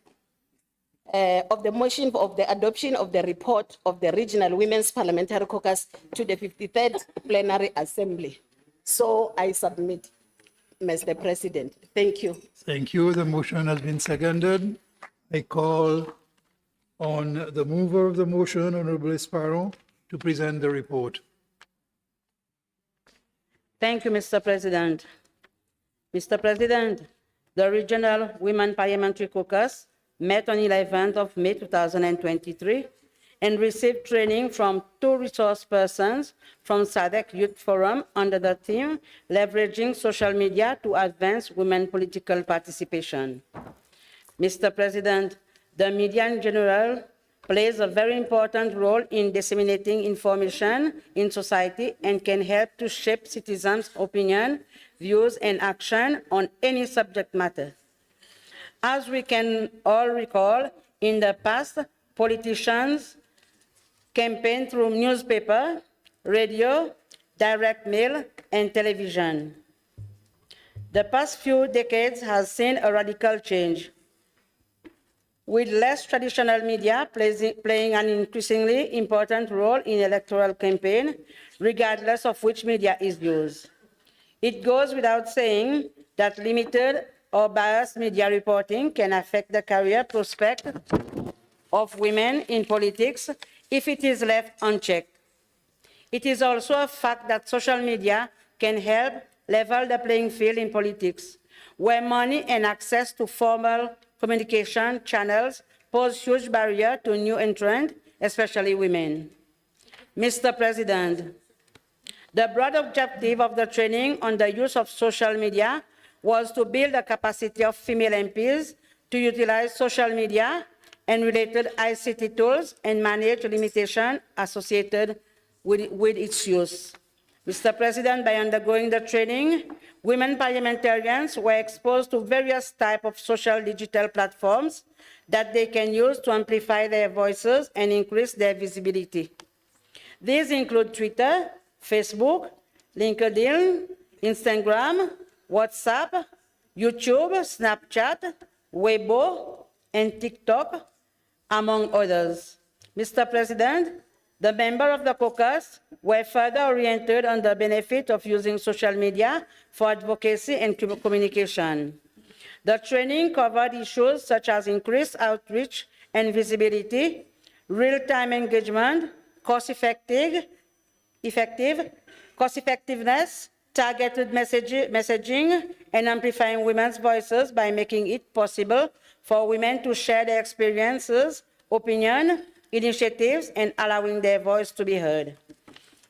of the motion of the adoption of the report of the Regional Women's Parliamentary Caucus to the 53rd Plenary Assembly. So I submit, Mr. President. Thank you. Thank you. The motion has been seconded. I call on the mover of the motion, Honorable Esparo, to present the report. Thank you, Mr. President. Mr. President, the Regional Women Parliamentary Caucus met on 11th of May 2023 and received training from 2 resource persons from SADC Youth Forum under the theme Leveraging Social Media to Advance Women Political Participation. Mr. President, the media in general plays a very important role in disseminating information in society and can help to shape citizens' opinion, views, and action on any subject matter. As we can all recall, in the past, politicians campaigned through newspaper, radio, direct mail, and television. The past few decades has seen a radical change, with less traditional media playing an increasingly important role in electoral campaign, regardless of which media is used. It goes without saying that limited or biased media reporting can affect the career prospect of women in politics if it is left unchecked. It is also a fact that social media can help level the playing field in politics, where money and access to formal communication channels pose huge barrier to new entrants, especially women. Mr. President, the broad objective of the training on the use of social media was to build the capacity of female MPs to utilize social media and related ICT tools and manage limitations associated with its use. Mr. President, by undergoing the training, women parliamentarians were exposed to various types of social digital platforms that they can use to amplify their voices and increase their visibility. These include Twitter, Facebook, LinkedIn, Instagram, WhatsApp, YouTube, Snapchat, Weibo, and TikTok, among others. Mr. President, the members of the caucus were further oriented on the benefit of using social media for advocacy and communication. The training covered issues such as increased outreach and visibility, real-time engagement, cost-effectiveness, targeted messaging, and amplifying women's voices by making it possible for women to share their experiences, opinion, initiatives, and allowing their voice to be heard.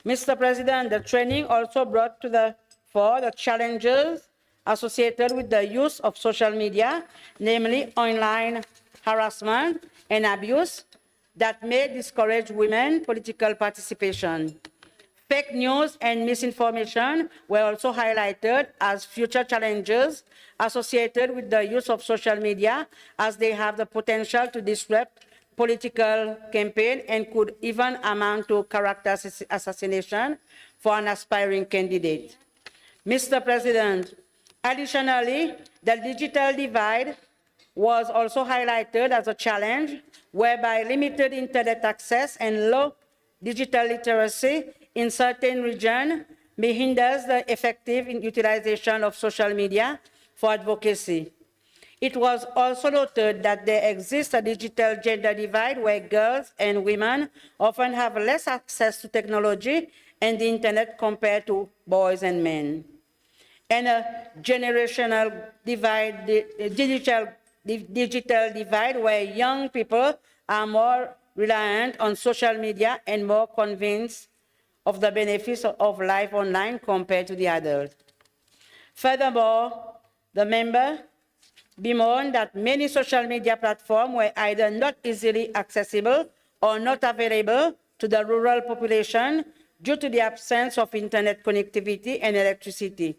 Mr. President, the training also brought to the fore the challenges associated with the use of social media, namely online harassment and abuse that may discourage women political participation. Fake news and misinformation were also highlighted as future challenges associated with the use of social media, as they have the potential to disrupt political campaign and could even amount to character assassination for an aspiring candidate. Mr. President, additionally, the digital divide was also highlighted as a challenge, whereby limited internet access and low digital literacy in certain regions may hinder the effective utilization of social media for advocacy. It was also noted that there exists a digital gender divide where girls and women often have less access to technology and the internet compared to boys and men. And a generational divide, digital divide where young people are more reliant on social media and more convinced of the benefits of life online compared to the adult. Furthermore, the member bemoaned that many social media platforms were either not easily accessible or not available to the rural population due to the absence of internet connectivity and electricity,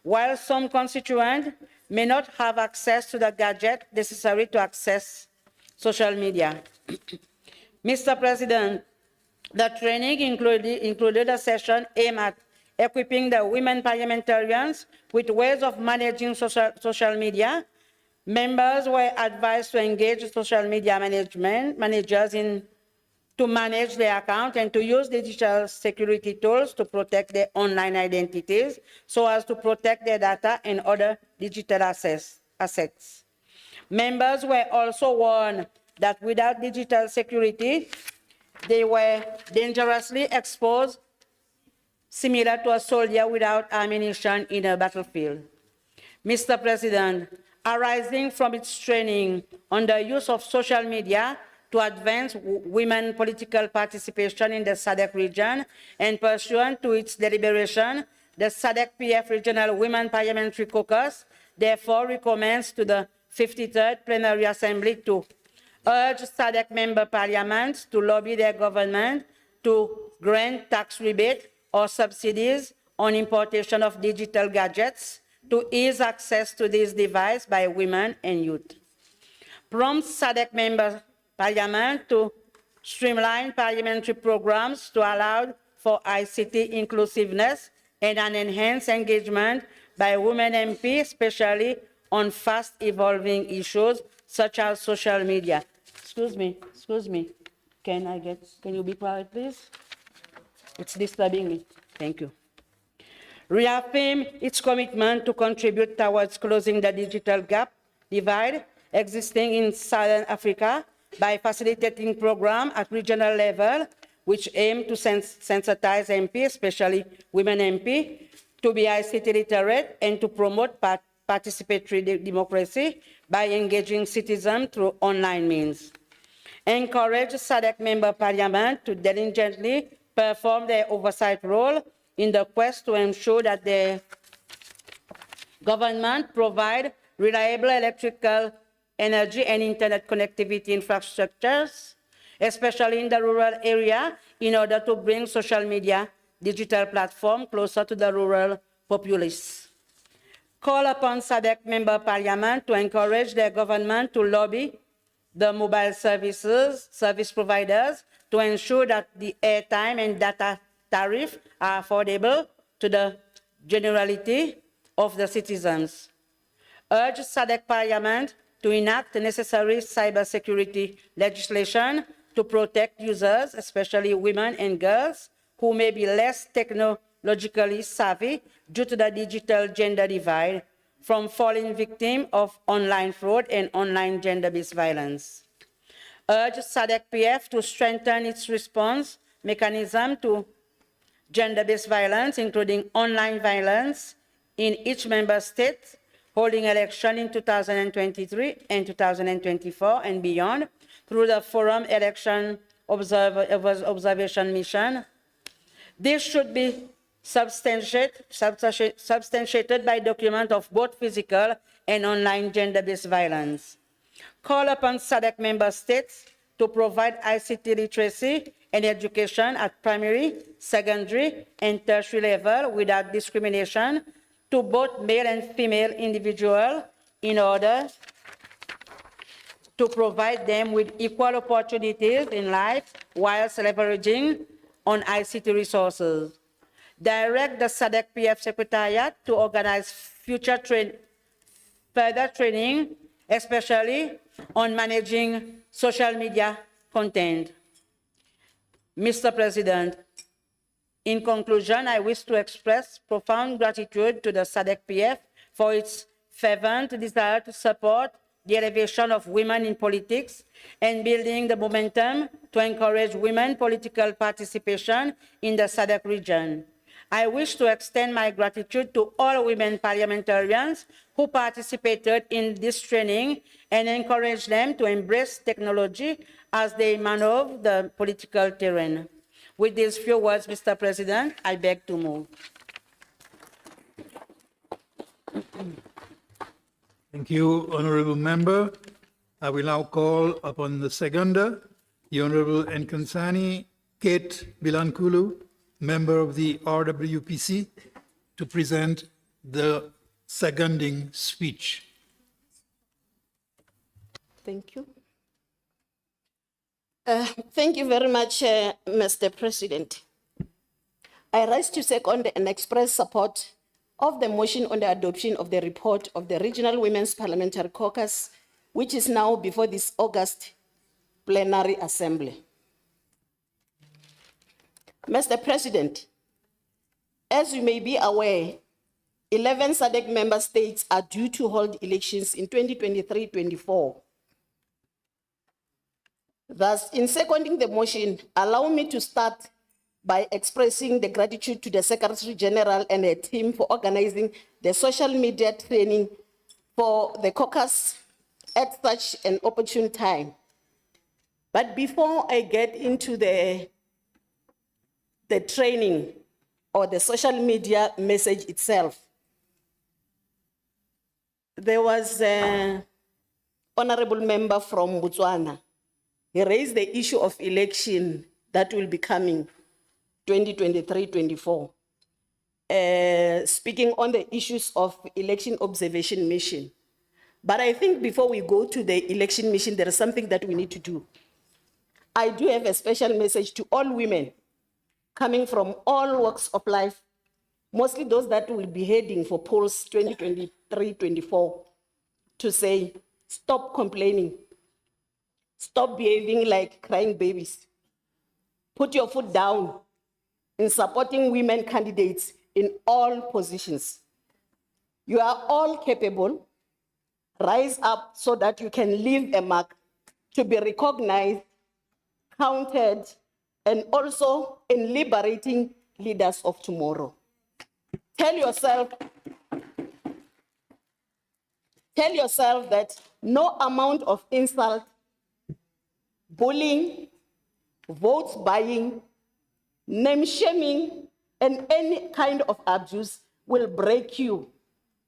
while some constituents may not have access to the gadget necessary to access social media. Mr. President, the training included a session aimed at equipping the women parliamentarians with ways of managing social media. Members were advised to engage social media managers to manage their account and to use digital security tools to protect their online identities so as to protect their data and other digital assets. Members were also warned that without digital security, they were dangerously exposed, similar to a soldier without ammunition in a battlefield. Mr. President, arising from its training on the use of social media to advance women political participation in the SADC region and pursuant to its deliberation, the SADC-PF Regional Women Parliamentary Caucus therefore recommends to the 53rd Plenary Assembly to urge SADC member parliaments to lobby their government to grant tax rebate or subsidies on importation of digital gadgets to ease access to these devices by women and youth. Prompt SADC member parliament to streamline parliamentary programs to allow for ICT inclusiveness and an enhanced engagement by women MP, especially on fast evolving issues such as social media. Excuse me. Can you be quiet, please? It's disturbing me. Thank you. Reaffirm its commitment to contribute towards closing the digital divide existing in Southern Africa by facilitating programs at regional level which aim to sensitize MP, especially women MP, to be ICT literate and to promote participatory democracy by engaging citizens through online means. Encourage SADC member parliament to diligently perform their oversight role in the quest to ensure that the government provide reliable electrical energy and internet connectivity infrastructures, especially in the rural area, in order to bring social media digital platform closer to the rural populace. Call upon SADC member parliament to encourage their government to lobby the mobile service providers to ensure that the airtime and data tariff are affordable to the generality of the citizens. Urge SADC parliament to enact the necessary cybersecurity legislation to protect users, especially women and girls, who may be less technologically savvy due to the digital gender divide, from falling victim of online fraud and online gender-based violence. Urge SADC-PF to strengthen its response mechanism to gender-based violence, including online violence, in each member state, holding election in 2023 and 2024 and beyond through the Forum Election Observation Mission. This should be substantiated by document of both physical and online gender-based violence. Call upon SADC member states to provide ICT literacy and education at primary, secondary, and tertiary level without discrimination to both male and female individuals in order to provide them with equal opportunities in life whilst leveraging on ICT resources. Direct the SADC-PF Secretariat to organize further training, especially on managing social media content. Mr. President, in conclusion, I wish to express profound gratitude to the SADC-PF for its fervent desire to support the elevation of women in politics and building the momentum to encourage women political participation in the SADC region. I wish to extend my gratitude to all women parliamentarians who participated in this training and encourage them to embrace technology as they maneuver the political terrain. With these few words, Mr. President, I beg to move. Thank you, Honorable Member. I will now call upon the seconder, the Honorable Nkansani Kate Bilankulu, member of the RWPC, to present the seconding speech. Thank you. Thank you very much, Mr. President. I rise to second and express support of the motion on the adoption of the report of the Regional Women's Parliamentary Caucus, which is now before this August plenary assembly. Mr. President, as you may be aware, 11 SADC member states are due to hold elections in 2023-24. Thus, in seconding the motion, allow me to start by expressing the gratitude to the Secretary General and her team for organizing the social media training for the caucus at such an opportune time. But before I get into the training or the social media message itself, there was an honorable member from Botswana. He raised the issue of election that will be coming 2023-24, speaking on the issues of election observation mission. But I think before we go to the election mission, there is something that we need to do. I do have a special message to all women coming from all walks of life, mostly those that will be heading for polls 2023-24, to say, stop complaining. Stop behaving like crying babies. Put your foot down in supporting women candidates in all positions. You are all capable. Rise up so that you can leave a mark to be recognized, counted, and also in liberating leaders of tomorrow. Tell yourself that no amount of insult, bullying, votes buying, name shaming, and any kind of abuse will break you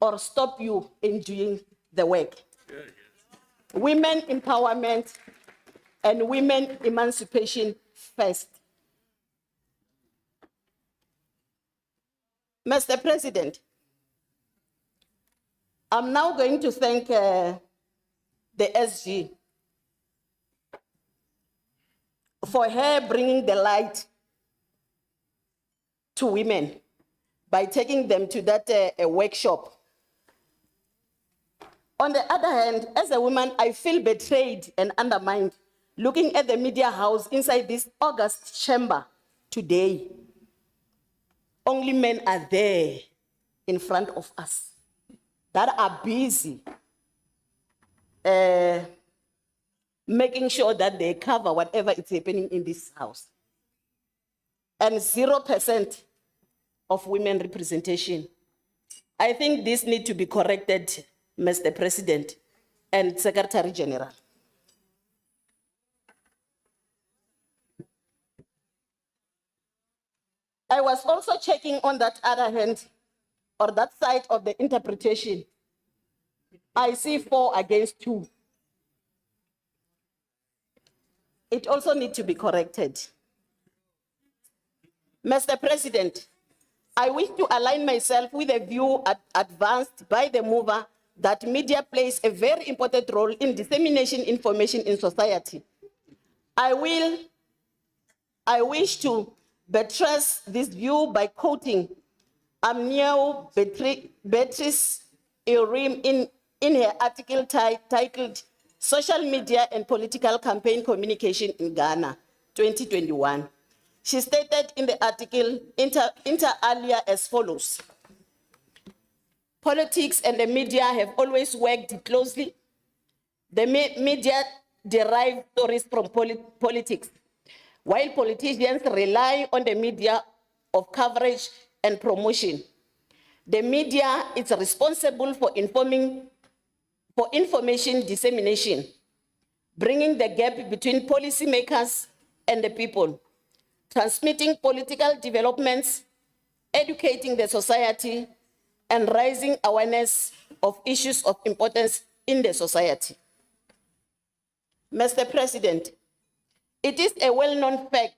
or stop you in doing the work. Women empowerment and women emancipation first. Mr. President, I'm now going to thank the SG for her bringing the light to women by taking them to that workshop. On the other hand, as a woman, I feel betrayed and undermined looking at the media house inside this August chamber today. Only men are there in front of us that are busy making sure that they cover whatever is happening in this house. And 0% of women representation. I think this needs to be corrected, Mr. President and Secretary General. I was also checking on that other hand, or that side of the interpretation. I see 4 against 2. It also needs to be corrected. Mr. President, I wish to align myself with a view advanced by the mover that media plays a very important role in dissemination information in society. I wish to buttress this view by quoting Amniao Beatrice Urim in her article titled Social Media and Political Campaign Communication in Ghana, 2021. She stated in the article, inter alia, as follows. Politics and the media have always worked closely. The media derive stories from politics while politicians rely on the media of coverage and promotion. The media is responsible for information dissemination, bringing the gap between policymakers and the people, transmitting political developments, educating the society, and raising awareness of issues of importance in the society. Mr. President, it is a well-known fact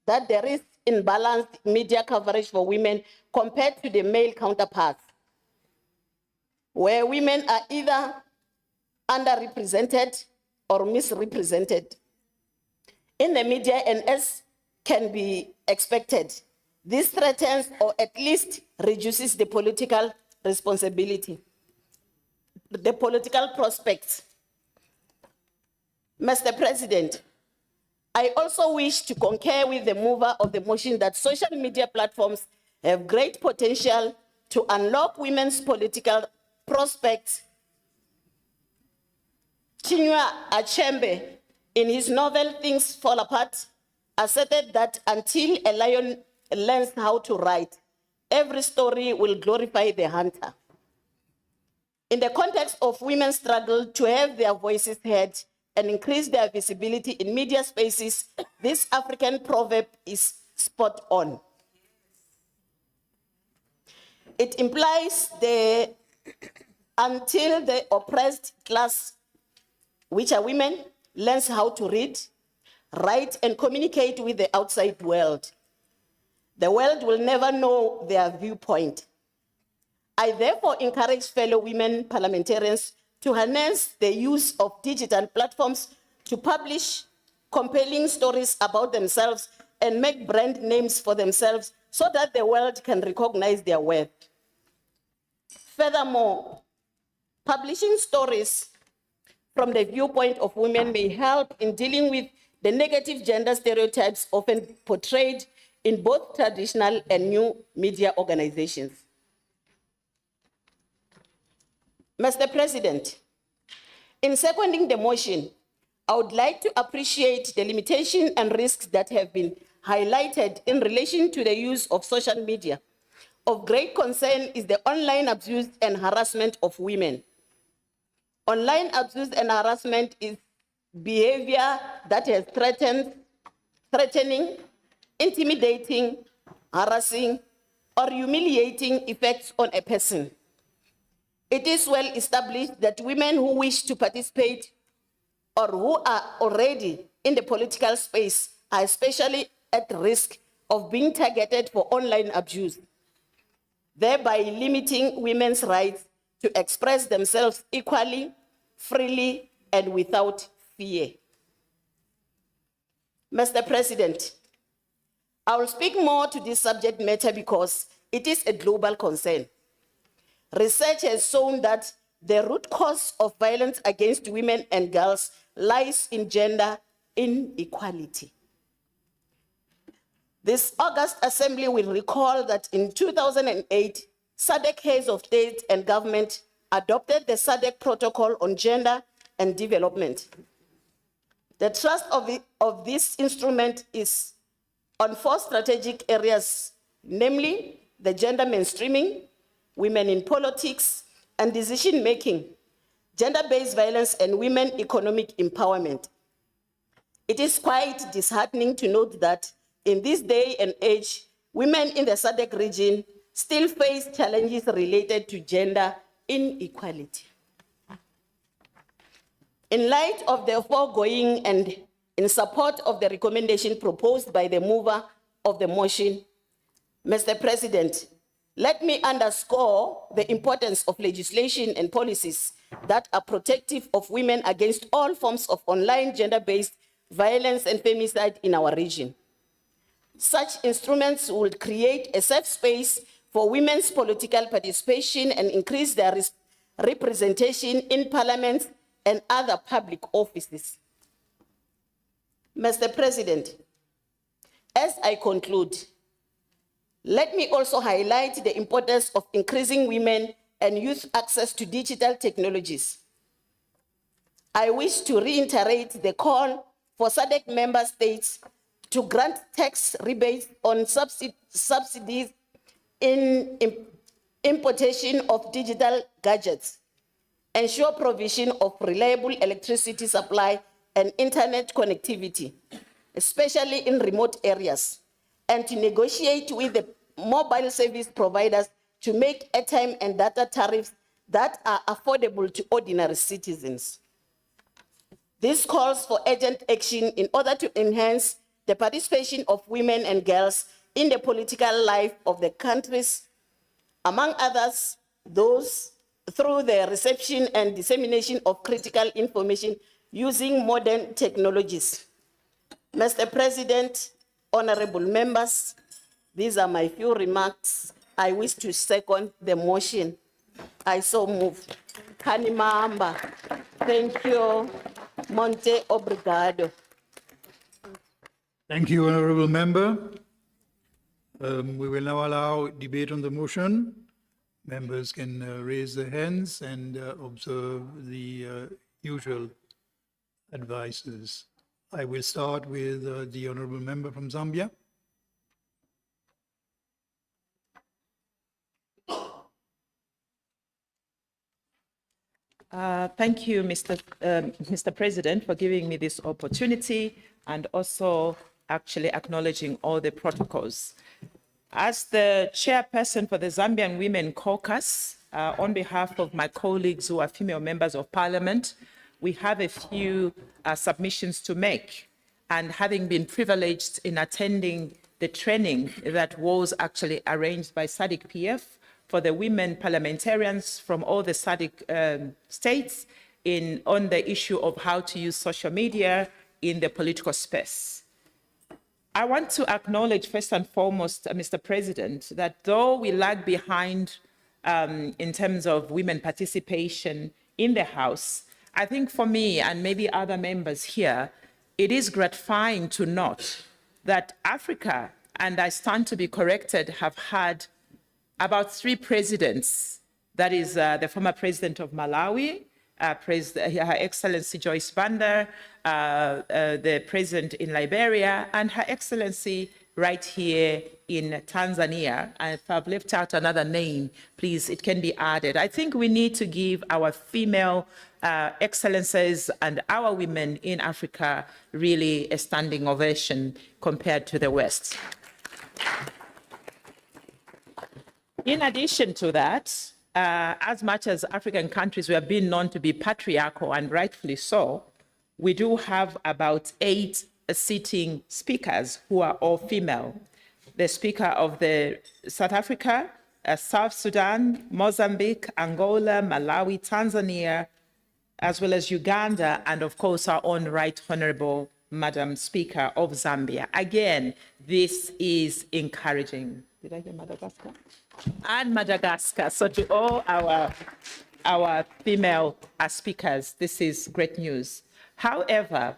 that there is imbalanced media coverage for women compared to the male counterparts, where women are either underrepresented or misrepresented in the media, and as can be expected, this threatens or at least reduces the political responsibility, the political prospects. Mr. President, I also wish to concur with the mover of the motion that social media platforms have great potential to unlock women's political prospects. Chinua Achebe, in his novel Things Fall Apart, asserted that until a lion learns how to write, every story will glorify the hunter. In the context of women's struggle to have their voices heard and increase their visibility in media spaces, this African proverb is spot on. It implies until the oppressed class, which are women, learns how to read, write, and communicate with the outside world, the world will never know their viewpoint. I therefore encourage fellow women parliamentarians to harness the use of digital platforms to publish compelling stories about themselves and make brand names for themselves so that the world can recognize their worth. Furthermore, publishing stories from the viewpoint of women may help in dealing with the negative gender stereotypes often portrayed in both traditional and new media organizations. Mr. President, in seconding the motion, I would like to appreciate the limitations and risks that have been highlighted in relation to the use of social media. Of great concern is the online abuse and harassment of women. Online abuse and harassment is behavior that has threatening, intimidating, harassing, or humiliating effects on a person. It is well established that women who wish to participate or who are already in the political space are especially at risk of being targeted for online abuse, thereby limiting women's rights to express themselves equally, freely, and without fear. Mr. President, I will speak more to this subject matter because it is a global concern. Research has shown that the root cause of violence against women and girls lies in gender inequality. This August Assembly will recall that in 2008, SADC heads of state and government adopted the SADC Protocol on Gender and Development. The thrust of this instrument is on 4 strategic areas, namely the gender mainstreaming, women in politics and decision-making, gender-based violence, and women economic empowerment. It is quite disheartening to note that in this day and age, women in the SADC region still face challenges related to gender inequality. In light of the foregoing and in support of the recommendation proposed by the mover of the motion, Mr. President, let me underscore the importance of legislation and policies that are protective of women against all forms of online gender-based violence and femicide in our region. Such instruments would create a safe space for women's political participation and increase their representation in parliaments and other public offices. Mr. President, as I conclude, let me also highlight the importance of increasing women and youth access to digital technologies. I wish to reiterate the call for SADC member states to grant tax rebates on subsidies in importation of digital gadgets, ensure provision of reliable electricity supply and internet connectivity, especially in remote areas, and to negotiate with the mobile service providers to make airtime and data tariffs that are affordable to ordinary citizens. This calls for urgent action in order to enhance the participation of women and girls in the political life of the countries, among others, those through the reception and dissemination of critical information using modern technologies. Mr. President, honorable members, these are my few remarks. I wish to second the motion. I so move. Kanimamba. Thank you. Monte obrigado. Thank you, honorable member. We will now allow debate on the motion. Members can raise their hands and observe the usual advices. I will start with the honorable member from Zambia. Thank you, Mr. President, for giving me this opportunity and also actually acknowledging all the protocols. As the chairperson for the Zambian Women Caucus, on behalf of my colleagues who are female members of parliament, we have a few submissions to make. And having been privileged in attending the training that was actually arranged by SADC-PF for the women parliamentarians from all the SADC states on the issue of how to use social media in the political space. I want to acknowledge first and foremost, Mr. President, that though we lag behind in terms of women participation in the House, I think for me and maybe other members here, it is gratifying to note that Africa, and I stand to be corrected, have had about 3 presidents. That is the former president of Malawi, Her Excellency Joyce Banda, the president in Liberia, and Her Excellency right here in Tanzania. And if I've left out another name, please, it can be added. I think we need to give our female excellencies and our women in Africa really a standing ovation compared to the West. In addition to that, as much as African countries we have been known to be patriarchal, and rightfully so, we do have about 8 sitting speakers who are all female. The Speaker of the South Africa, South Sudan, Mozambique, Angola, Malawi, Tanzania, as well as Uganda, and of course our own Right Honorable Madam Speaker of Zambia. Again, this is encouraging. Did I hear Madagascar? And Madagascar. So to all our female speakers, this is great news. However,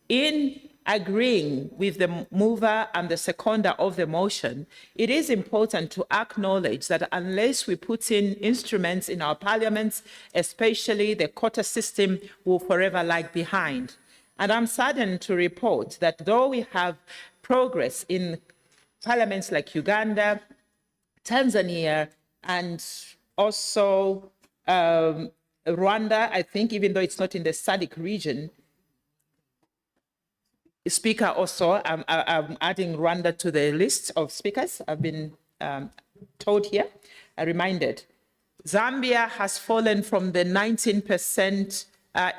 in agreeing with the mover and the seconder of the motion, it is important to acknowledge that unless we put in instruments in our parliaments, especially the quota system, will forever lag behind. And I'm saddened to report that though we have progress in parliaments like Uganda, Tanzania, and also Rwanda, I think, even though it's not in the SADC region, Speaker also, I'm adding Rwanda to the list of speakers. I've been told here, reminded. Zambia has fallen from the 19%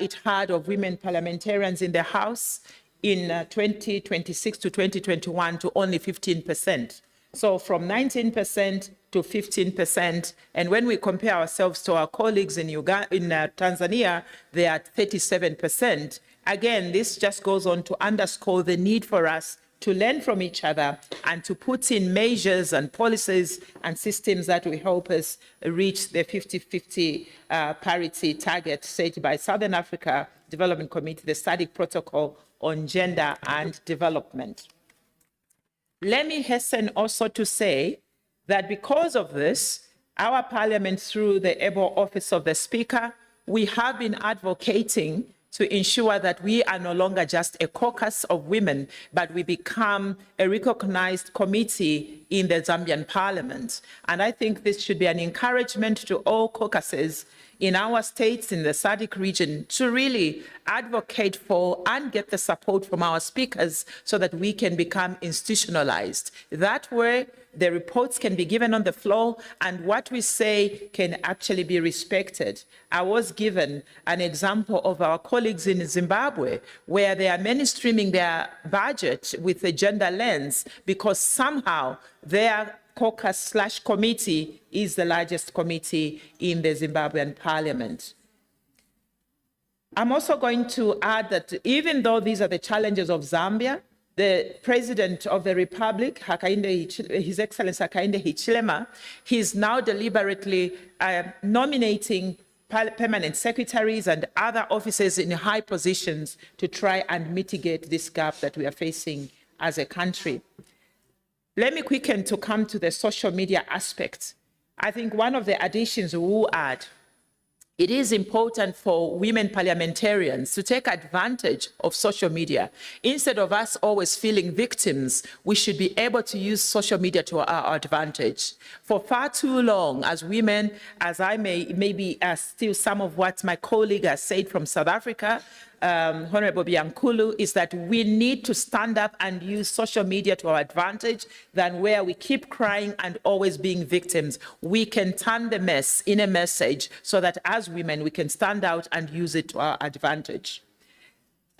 it had of women parliamentarians in the House in 2026 to 2021 to only 15%. So from 19% to 15%. And when we compare ourselves to our colleagues in Tanzania, they are at 37%. Again, this just goes on to underscore the need for us to learn from each other and to put in measures and policies and systems that will help us reach the 50-50 parity target set by Southern Africa Development Committee, the SADC Protocol on Gender and Development. Let me hasten also to say that because of this, our parliament, through the able office of the Speaker, we have been advocating to ensure that we are no longer just a caucus of women, but we become a recognized committee in the Zambian parliament. And I think this should be an encouragement to all caucuses in our states, in the SADC region, to really advocate for and get the support from our speakers so that we can become institutionalized. That way, the reports can be given on the floor and what we say can actually be respected. I was given an example of our colleagues in Zimbabwe, where they are mainstreaming their budget with a gender lens because somehow their caucus/committee is the largest committee in the Zimbabwean parliament. I'm also going to add that even though these are the challenges of Zambia, the President of the Republic, His Excellency Hakainde Hichilema, he's now deliberately nominating permanent secretaries and other officers in high positions to try and mitigate this gap that we are facing as a country. Let me quicken to come to the social media aspect. I think one of the additions we will add, it is important for women parliamentarians to take advantage of social media. Instead of us always feeling victims, we should be able to use social media to our advantage. For far too long, as women, as I maybe steal some of what my colleague has said from South Africa, Honorable Biankulu, is that we need to stand up and use social media to our advantage than where we keep crying and always being victims. We can turn the mess in a message so that as women, we can stand out and use it to our advantage.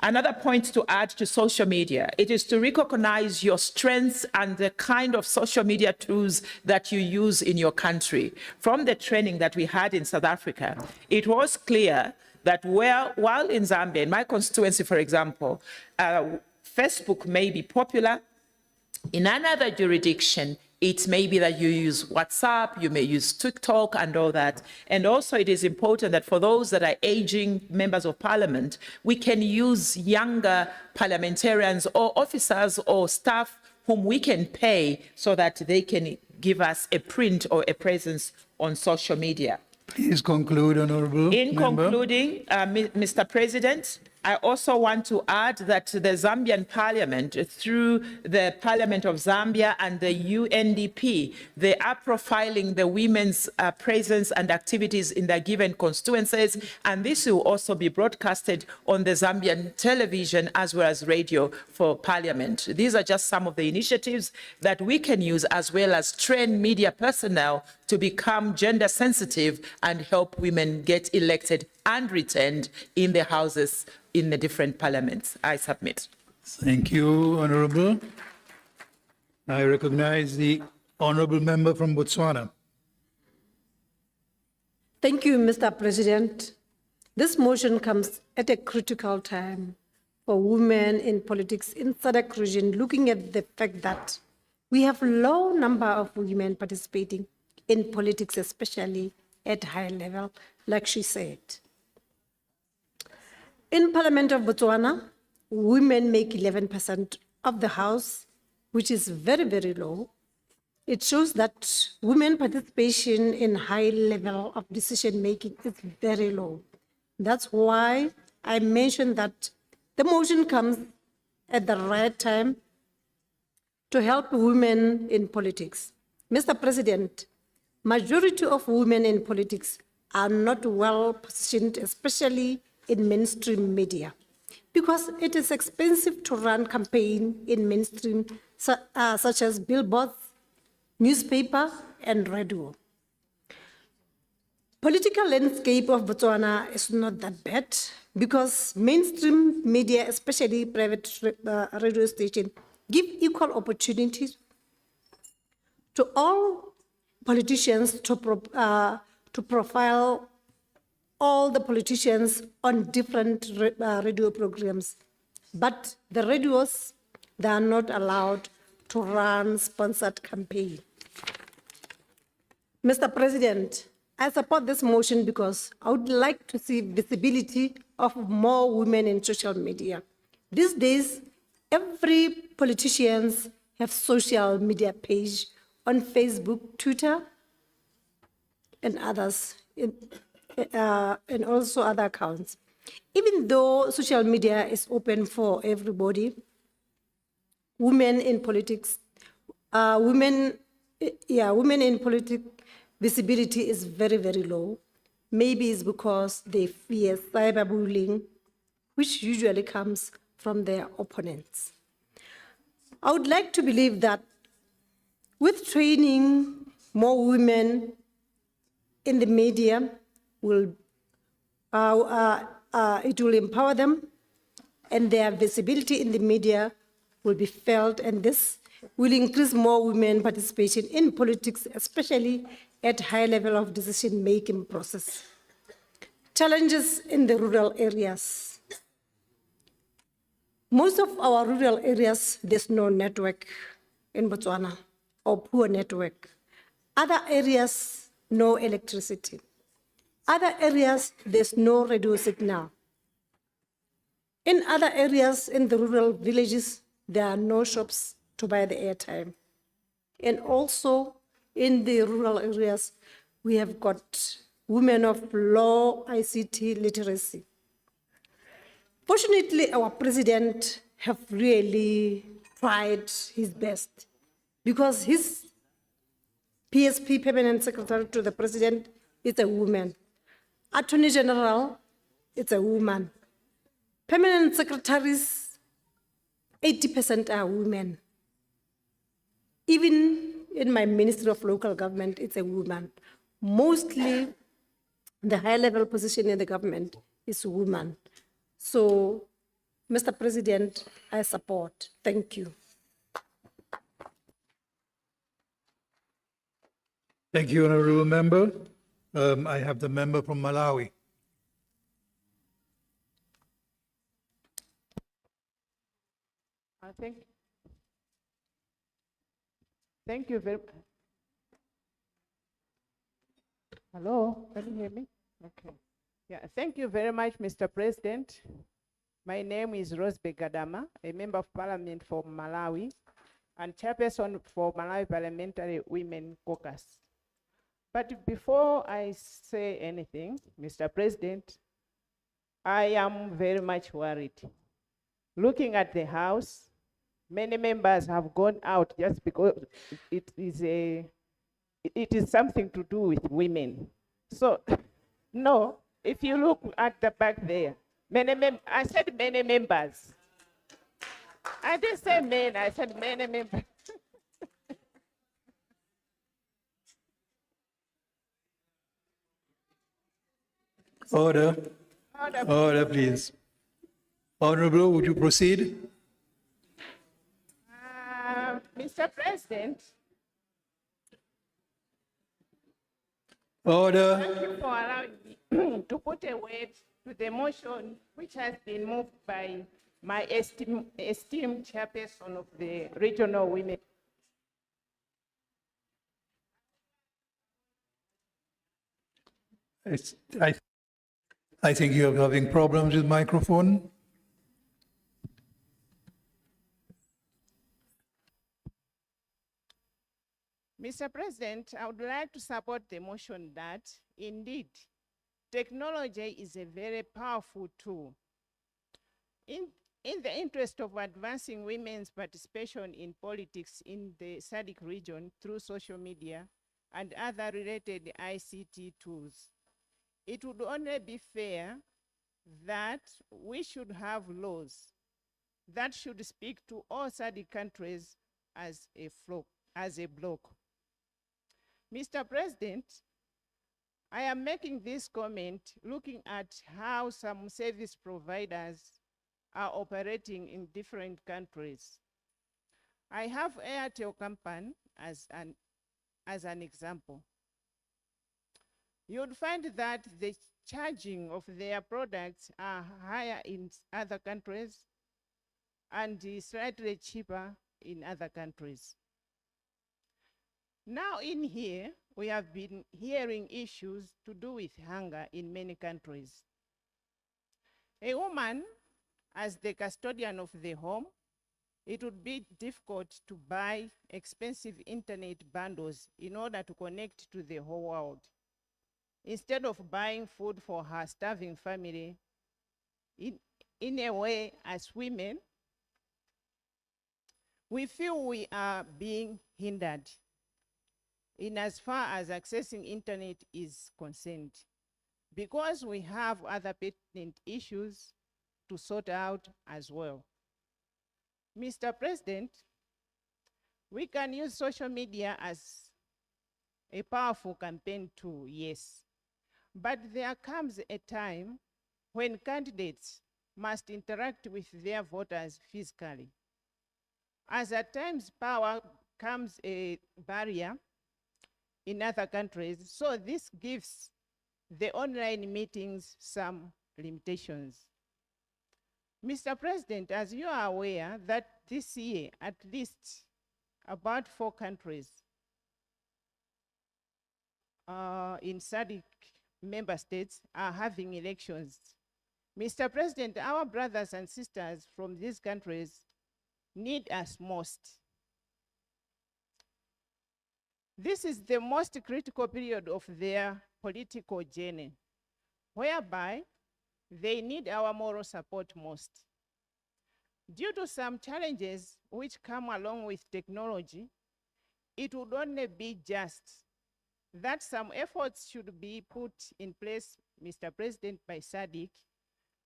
Another point to add to social media, it is to recognize your strengths and the kind of social media tools that you use in your country. From the training that we had in South Africa, it was clear that while in Zambia, in my constituency, for example, Facebook may be popular. In another jurisdiction, it may be that you use WhatsApp, you may use TikTok and all that. And also it is important that for those that are aging members of parliament, we can use younger parliamentarians or officers or staff whom we can pay so that they can give us a print or a presence on social media. Please conclude, Honorable In Member. concluding, Mr. President, I also want to add that the Zambian Parliament, through the Parliament of Zambia and the UNDP, they are profiling the women's presence and activities in their given constituencies, and this will also be broadcasted on the Zambian television as well as radio for Parliament. These are just some of the initiatives that we can use, as well as train media personnel to become gender sensitive and help women get elected and retained in the houses in the different parliaments. I submit. Thank you, Honorable. I recognize the Honorable Member from Botswana. Thank you, Mr. President. This motion comes at a critical time for women in politics in SADC region, looking at the fact that we have a low number of women participating in politics, especially at high level, like she said. In Parliament of Botswana, women make 11% of the House, which is very, very low. It shows that women participation in high level of decision making is very low. That's why I mentioned that the motion comes at the right time to help women in politics. Mr. President, majority of women in politics are not well positioned, especially in mainstream media, because it is expensive to run campaign in mainstream, such as billboards, newspaper, and radio. Political landscape of Botswana is not that bad because mainstream media, especially private radio station, give equal opportunities to all politicians to profile all the politicians on different radio programs. But the radios, they are not allowed to run sponsored campaign. Mr. President, I support this motion because I would like to see visibility of more women in social media. These days, every politician have social media page on Facebook, Twitter, and others, and also other accounts. Even though social media is open for everybody, women in politics, women in politics visibility is very, very low. Maybe it's because they fear cyberbullying, which usually comes from their opponents. I would like to believe that with training more women in the media, it will empower them, and their visibility in the media will be felt, and this will increase more women participation in politics, especially at high level of decision-making process. Challenges in the rural areas. Most of our rural areas, there's no network in Botswana, or poor network. Other areas, no electricity. Other areas, there's no radio signal. In other areas, in the rural villages, there are no shops to buy the airtime. And also, in the rural areas, we have got women of low ICT literacy. Fortunately, our president have really tried his best, because his PSP, Permanent Secretary to the President, is a woman. Attorney General, it's a woman. Permanent secretaries, 80% are women. Even in my Ministry of Local Government, it's a woman. Mostly, the high-level position in the government is woman. So, Mr. President, I support. Thank you. Thank you, Honorable Member. I have the member from Malawi. Thank you very. Hello, can you hear me? Okay. Yeah, thank you very much, Mr. President. My name is Rose Begadama, a member of Parliament for Malawi and chairperson for Malawi Parliamentary Women Caucus. But before I say anything, Mr. President, I am very much worried. Looking at the House, many members have gone out just because it is something to do with women. So, no, if you look at the back there, I said many members. I didn't say men, I said many members. Order. Order, please. Honorable, would you proceed? Mr. President, Order. thank you for allowing me to put a word to the motion which has been moved by my esteemed chairperson of the Regional Women. I think you're having problems with microphone. Mr. President, I would like to support the motion that, indeed, technology is a very powerful tool. In the interest of advancing women's participation in politics in the SADC region through social media and other related ICT tools, it would only be fair that we should have laws that should speak to all SADC countries as a bloc. Mr. President, I am making this comment looking at how some service providers are operating in different countries. I have Airtel company as an example. You'd find that the charging of their products are higher in other countries and slightly cheaper in other countries. Now in here, we have been hearing issues to do with hunger in many countries. A woman, as the custodian of the home, it would be difficult to buy expensive internet bundles in order to connect to the whole world. Instead of buying food for her starving family, in a way, as women, we feel we are being hindered in as far as accessing internet is concerned, because we have other pertinent issues to sort out as well. Mr. President, we can use social media as a powerful campaign tool, yes, but there comes a time when candidates must interact with their voters physically. As at times power becomes a barrier in other countries, so this gives the online meetings some limitations. Mr. President, as you are aware that this year, at least about 4 countries in SADC member states are having elections. Mr. President, our brothers and sisters from these countries need us most. This is the most critical period of their political journey, whereby they need our moral support most. Due to some challenges which come along with technology, it would only be just that some efforts should be put in place, Mr. President, by SADC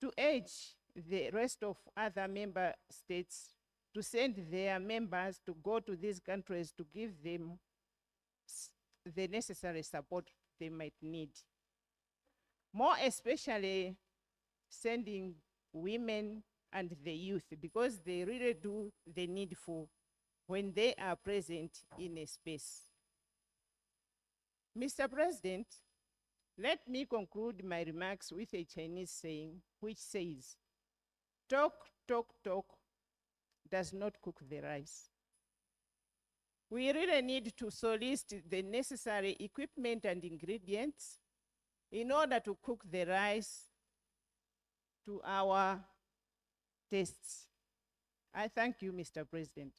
to urge the rest of other member states to send their members to go to these countries to give them the necessary support they might need. More especially sending women and the youth, because they really do the needful when they are present in a space. Mr. President, let me conclude my remarks with a Chinese saying which says, talk, talk, talk does not cook the rice. We really need to solicit the necessary equipment and ingredients in order to cook the rice to our tastes. I thank you, Mr. President.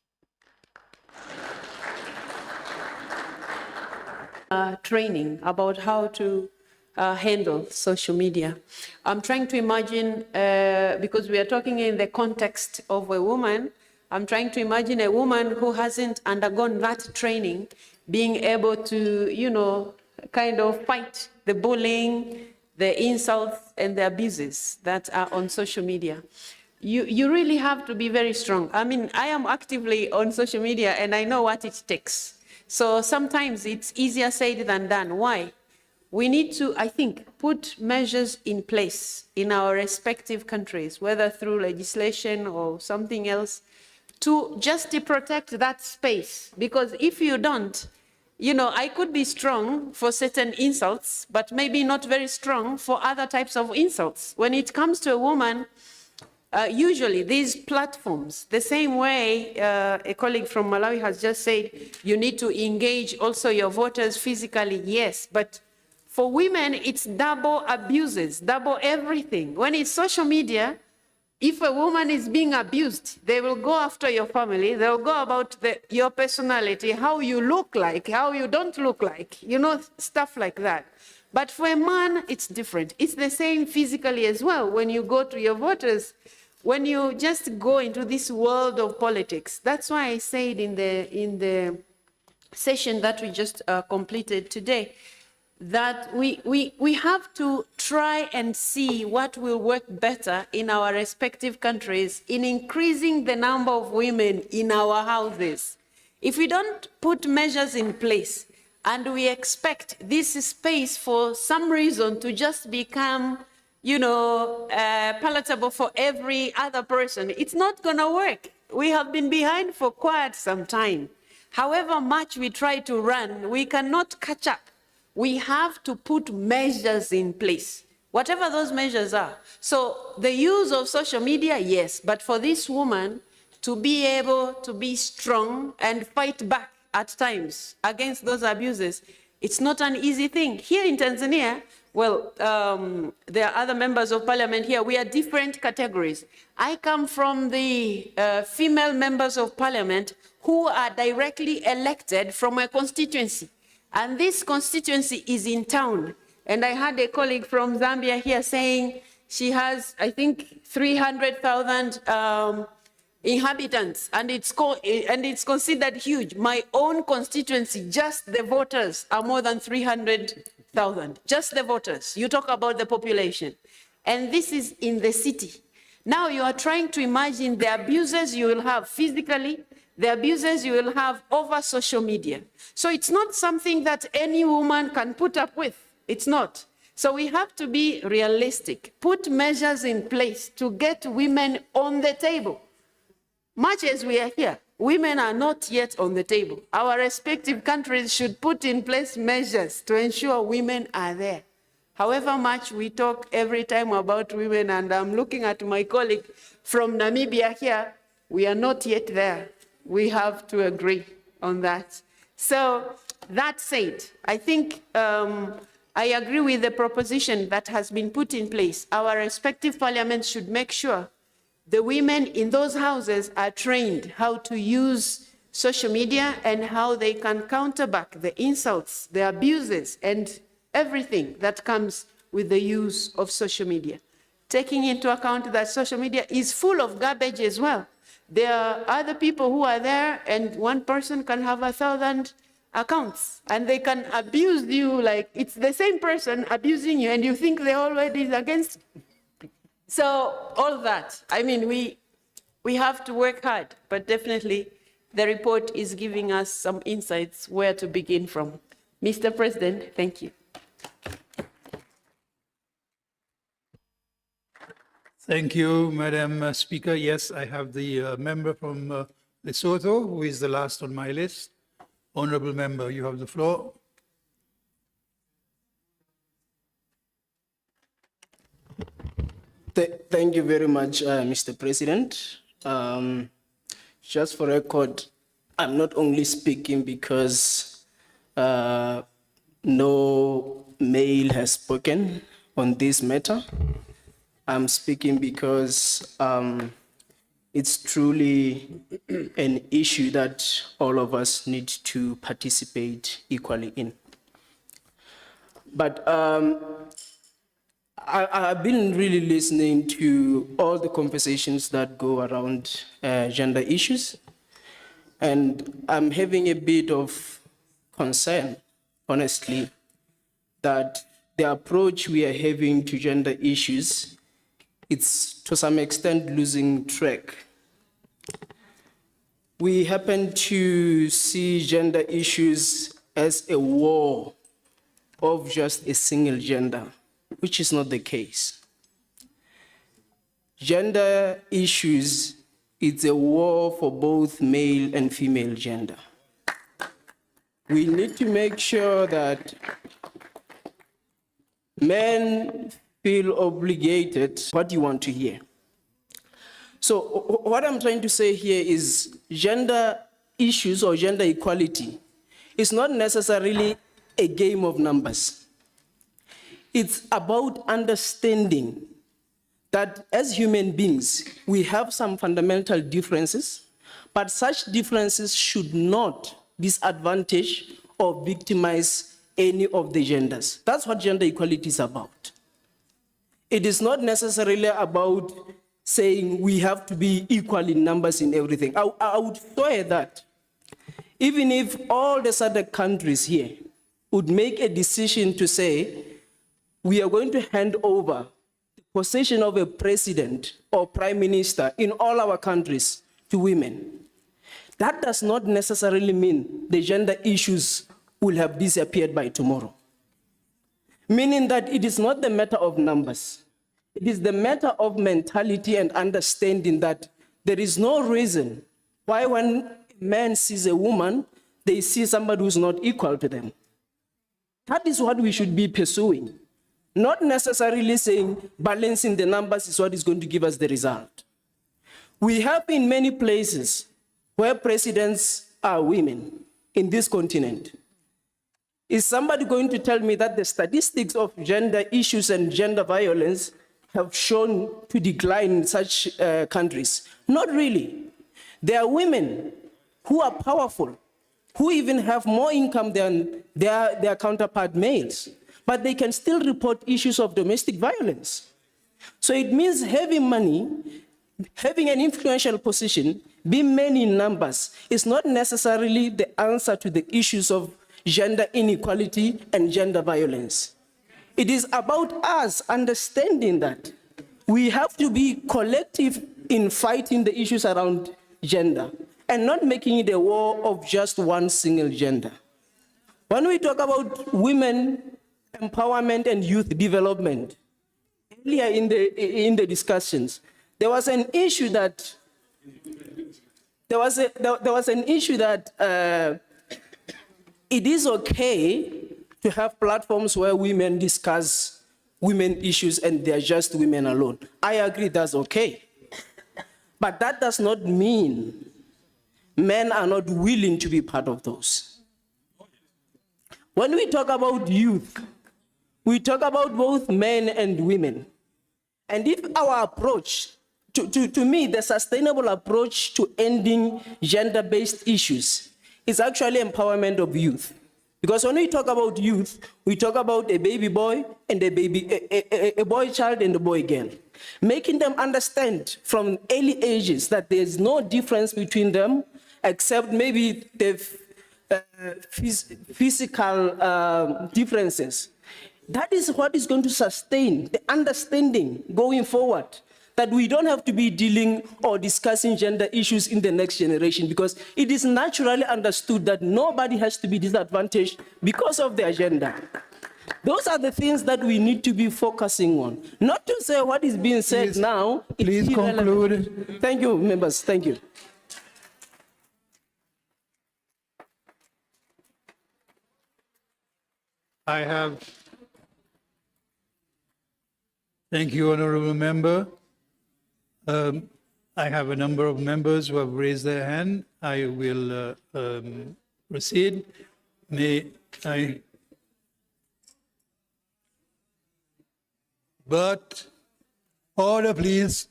Training about how to handle social media. I'm trying to imagine, because we are talking in the context of a woman, I'm trying to imagine a woman who hasn't undergone that training being able to, you know, kind of fight the bullying, the insults, and the abuses that are on social media. You really have to be very strong. I mean, I am actively on social media and I know what it takes. So sometimes it's easier said than done. Why? We need to, I think, put measures in place in our respective countries, whether through legislation or something else, to just to protect that space. Because if you don't, you know, I could be strong for certain insults, but maybe not very strong for other types of insults. When it comes to a woman, usually these platforms, the same way a colleague from Malawi has just said, you need to engage also your voters physically, yes, but for women, it's double abuses, double everything. When it's social media, if a woman is being abused, they will go after your family, they'll go about your personality, how you look like, how you don't look like, you know, stuff like that. But for a man, it's different. It's the same physically as well. When you go to your voters, when you just go into this world of politics, that's why I said in the session that we just completed today, that we have to try and see what will work better in our respective countries in increasing the number of women in our houses. If we don't put measures in place and we expect this space for some reason to just become, you know, palatable for every other person, it's not going to work. We have been behind for quite some time. However much we try to run, we cannot catch up. We have to put measures in place, whatever those measures are. So the use of social media, yes, but for this woman to be able to be strong and fight back at times against those abuses, it's not an easy thing. Here in Tanzania, well, there are other members of parliament here. We are different categories. I come from the female members of parliament who are directly elected from a constituency. And this constituency is in town. And I had a colleague from Zambia here saying, she has, I think, 300,000 inhabitants, and it's considered huge. My own constituency, just the voters are more than 300,000. Just the voters. You talk about the population. And this is in the city. Now you are trying to imagine the abuses you will have physically, the abuses you will have over social media. So it's not something that any woman can put up with. It's not. So we have to be realistic, put measures in place to get women on the table. Much as we are here, women are not yet on the table. Our respective countries should put in place measures to ensure women are there. However much we talk every time about women, and I'm looking at my colleague from Namibia here, we are not yet there. We have to agree on that. So that said, I think I agree with the proposition that has been put in place. Our respective parliaments should make sure the women in those houses are trained how to use social media and how they can counterback the insults, the abuses, and everything that comes with the use of social media. Taking into account that social media is full of garbage as well. There are other people who are there, and one person can have 1,000 accounts, and they can abuse you like it's the same person abusing you, and you think the whole world is against you. So all that, I mean, we have to work hard, but definitely the report is giving us some insights where to begin from. Mr. President, thank you. Thank you, Madam Speaker. Yes, I have the member from Lesotho, who is the last on my list. Honorable member, you have the floor. Thank you very much, Mr. President. Just for record, I'm not only speaking because no male has spoken on this matter. I'm speaking because it's truly an issue that all of us need to participate equally in. But I've been really listening to all the conversations that go around gender issues, and I'm having a bit of concern, honestly, that the approach we are having to gender issues, it's to some extent losing track. We happen to see gender issues as a war of just a single gender, which is not the case. Gender issues, it's a war for both male and female gender. We need to make sure that men feel obligated what you want to hear. So what I'm trying to say here is gender issues or gender equality is not necessarily a game of numbers. It's about understanding that as human beings, we have some fundamental differences, but such differences should not disadvantage or victimize any of the genders. That's what gender equality is about. It is not necessarily about saying we have to be equal in numbers in everything. I would swear that even if all the SADC countries here would make a decision to say we are going to hand over the position of a president or prime minister in all our countries to women, that does not necessarily mean the gender issues will have disappeared by tomorrow. Meaning that it is not the matter of numbers. It is the matter of mentality and understanding that there is no reason why when a man sees a woman, they see somebody who's not equal to them. That is what we should be pursuing. Not necessarily saying balancing the numbers is what is going to give us the result. We have in many places where presidents are women in this continent. Is somebody going to tell me that the statistics of gender issues and gender violence have shown to decline in such countries? Not really. There are women who are powerful, who even have more income than their counterpart males, but they can still report issues of domestic violence. So it means having money, having an influential position, being many in numbers, is not necessarily the answer to the issues of gender inequality and gender violence. It is about us understanding that we have to be collective in fighting the issues around gender and not making it a war of just one single gender. When we talk about women empowerment and youth development, earlier in the discussions, there was an issue that it is okay to have platforms where women discuss women issues and they're just women alone. I agree that's okay. But that does not mean men are not willing to be part of those. When we talk about youth, we talk about both men and women. And if our approach, to me, the sustainable approach to ending gender-based issues is actually empowerment of youth. Because when we talk about youth, we talk about a baby boy and a boy child and a boy girl. Making them understand from early ages that there's no difference between them except maybe the physical differences. That is what is going to sustain the understanding going forward, that we don't have to be dealing or discussing gender issues in the next generation, because it is naturally understood that nobody has to be disadvantaged because of their gender. Those are the things that we need to be focusing on. Not to say what is being said now. Please conclude. Thank you, members. Thank you. Thank you, Honorable Member. I have a number of members who have raised their hand. I will proceed. May I? But order, please.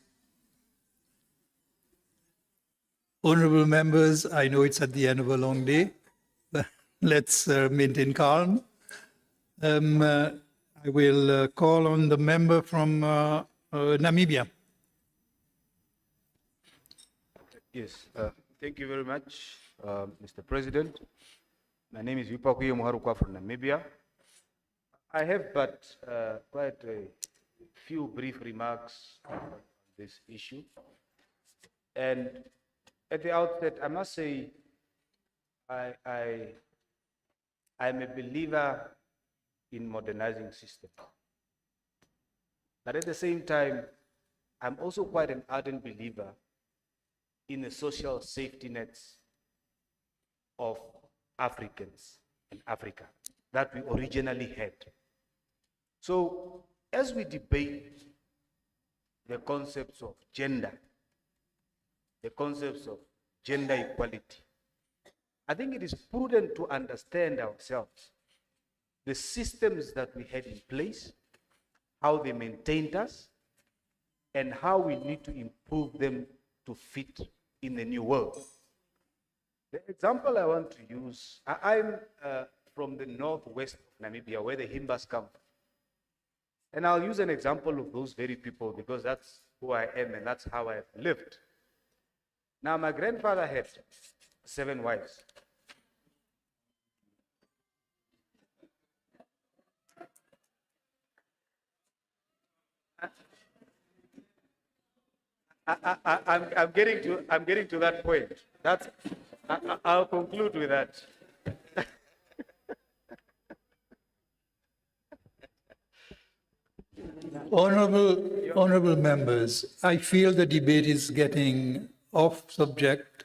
Honorable members, I know it's at the end of a long day, but let's maintain calm. I will call on the member from Namibia. Yes, thank you very much, Mr. President. My name is Vipakuye Muharukwa from Namibia. I have but quite a few brief remarks on this issue. And at the outset, I must say I'm a believer in modernizing systems. But at the same time, I'm also quite an ardent believer in the social safety nets of Africans and Africa that we originally had. So as we debate the concepts of gender, the concepts of gender equality, I think it is prudent to understand ourselves, the systems that we had in place, how they maintained us, and how we need to improve them to fit in the new world. The example I want to use, I'm from the northwest of Namibia, where the Himbas come from. And I'll use an example of those very people because that's who I am and that's how I've lived. Now, my grandfather had 7 wives. I'm getting to that point. I'll conclude with that. Honorable members, I feel the debate is getting off subject,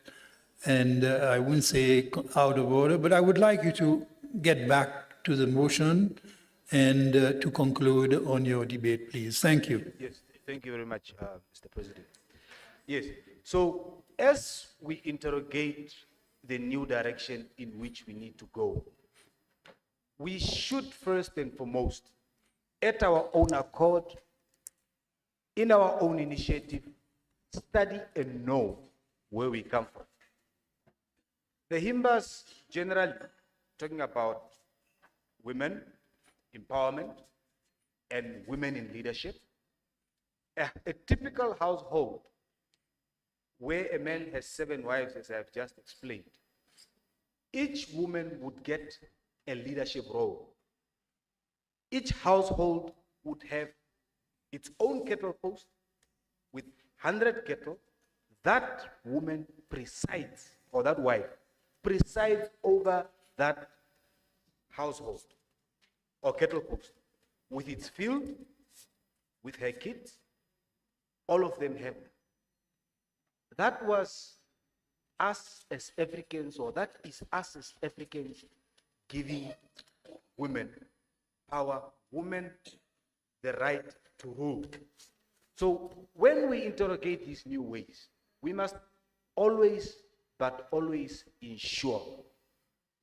and I wouldn't say out of order, but I would like you to get back to the motion and to conclude on your debate, please. Thank you. Yes, thank you very much, Mr. President. Yes, so as we interrogate the new direction in which we need to go, we should first and foremost, at our own accord, in our own initiative, study and know where we come from. The Himbas generally talking about women empowerment and women in leadership. a typical household where a man has 7 wives, as I've just explained, each woman would get a leadership role. Each household would have its own cattle post with 100 cattle. That woman presides, or that wife presides over that household or cattle post with its field, with her kids. All of them have them. That was us as Africans, or that is us as Africans giving women power, women the right to rule. So when we interrogate these new ways, we must always, but always ensure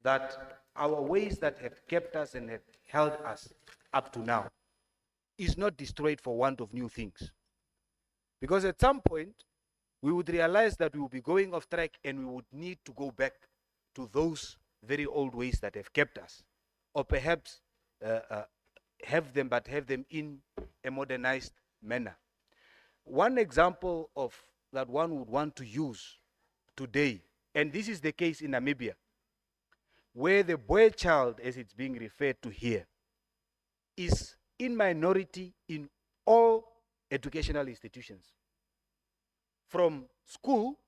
that our ways that have kept us and have held us up to now is not destroyed for want of new things. Because at some point, we would realize that we will be going off track and we would need to go back to those very old ways that have kept us. Or perhaps have them, but have them in a modernized manner. One example of that one would want to use today, and this is the case in Namibia, where the boy child, as it's being referred to here, is in minority in all educational institutions. From school,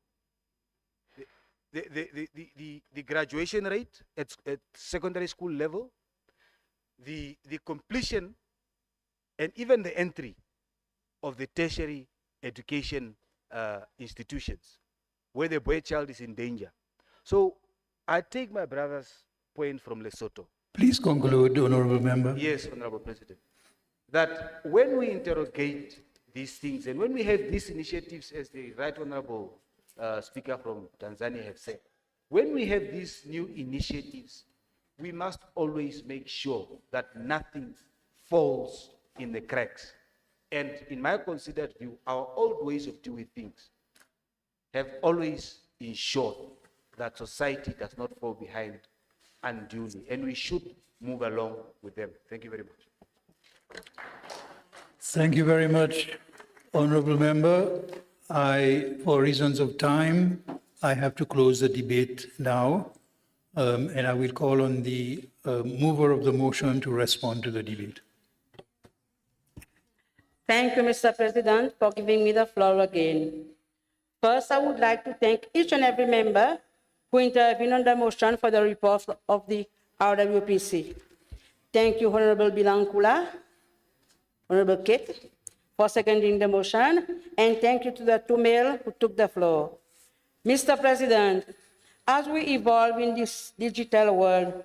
the graduation rate at secondary school level, the completion and even the entry of the tertiary education institutions, where the boy child is in danger. So I take my brother's point from Lesotho. Please conclude, Honorable Member. Yes, Honorable President. That when we interrogate these things and when we have these initiatives, as the Right Honorable Speaker from Tanzania have said, when we have these new initiatives, we must always make sure that nothing falls in the cracks. And in my considered view, our old ways of doing things have always ensured that society does not fall behind unduly, and we should move along with them. Thank you very much. Thank you very much, Honorable Member. For reasons of time, I have to close the debate now, and I will call on the mover of the motion to respond to the debate. Thank you, Mr. President, for giving me the floor again. First, I would like to thank each and every member who intervened on the motion for the report of the RWPC. Thank you, Honorable Bilankula, Honorable Kate, for seconding the motion, and thank you to the 2 male who took the floor. Mr. President, as we evolve in this digital world,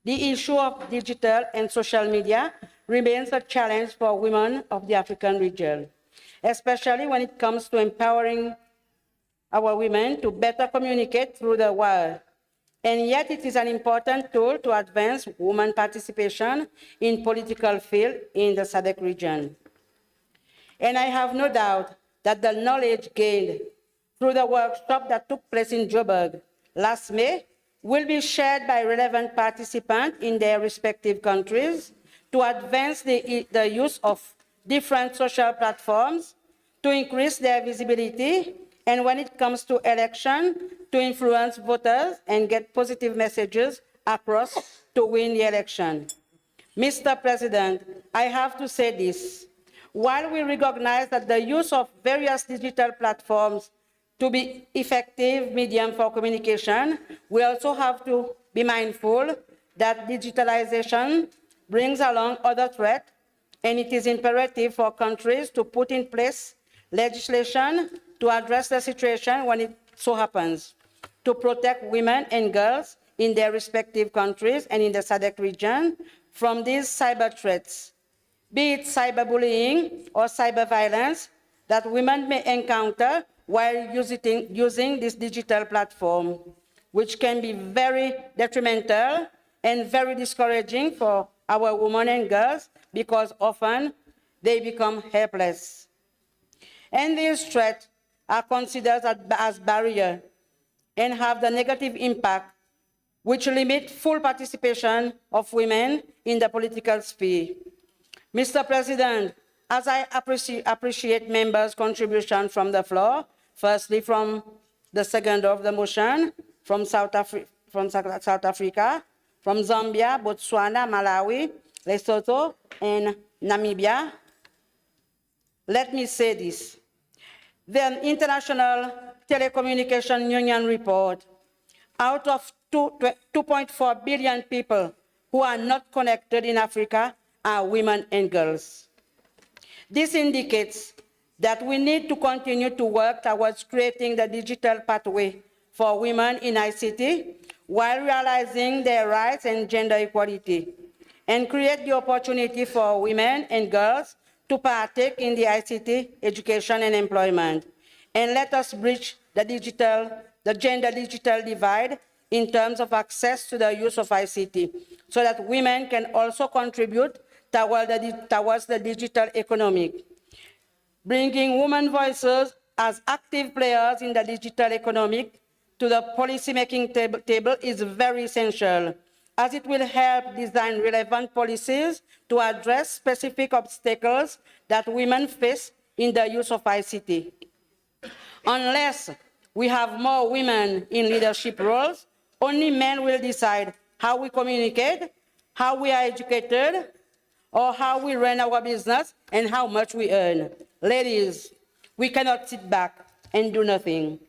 the issue of digital and social media remains a challenge for women of the African region, especially when it comes to empowering our women to better communicate through the world. And yet it is an important tool to advance women participation in political field in the SADC region. And I have no doubt that the knowledge gained through the workshop that took place in Joburg last May will be shared by relevant participants in their respective countries to advance the use of different social platforms to increase their visibility, and when it comes to election, to influence voters and get positive messages across to win the election. Mr. President, I have to say this. While we recognize that the use of various digital platforms to be effective medium for communication, we also have to be mindful that digitalization brings along other threats, and it is imperative for countries to put in place legislation to address the situation when it so happens, to protect women and girls in their respective countries and in the SADC region from these cyber threats, be it cyberbullying or cyber violence that women may encounter while using this digital platform, which can be very detrimental and very discouraging for our women and girls because often they become helpless. And these threats are considered as barriers and have the negative impact which limit full participation of women in the political sphere. Mr. President, as I appreciate members' contribution from the floor, firstly from the second of the motion, from South Africa, from Zambia, Botswana, Malawi, Lesotho, and Namibia. Let me say this. The International Telecommunication Union report, out of 2.4 billion people who are not connected in Africa are women and girls. This indicates that we need to continue to work towards creating the digital pathway for women in ICT while realizing their rights and gender equality, and create the opportunity for women and girls to partake in the ICT education and employment. And let us bridge the gender digital divide in terms of access to the use of ICT, so that women can also contribute towards the digital economy. Bringing women voices as active players in the digital economy to the policy-making table is very essential, as it will help design relevant policies to address specific obstacles that women face in the use of ICT. Unless we have more women in leadership roles, only men will decide how we communicate, how we are educated, or how we run our business and how much we earn. Ladies, we cannot sit back and do nothing.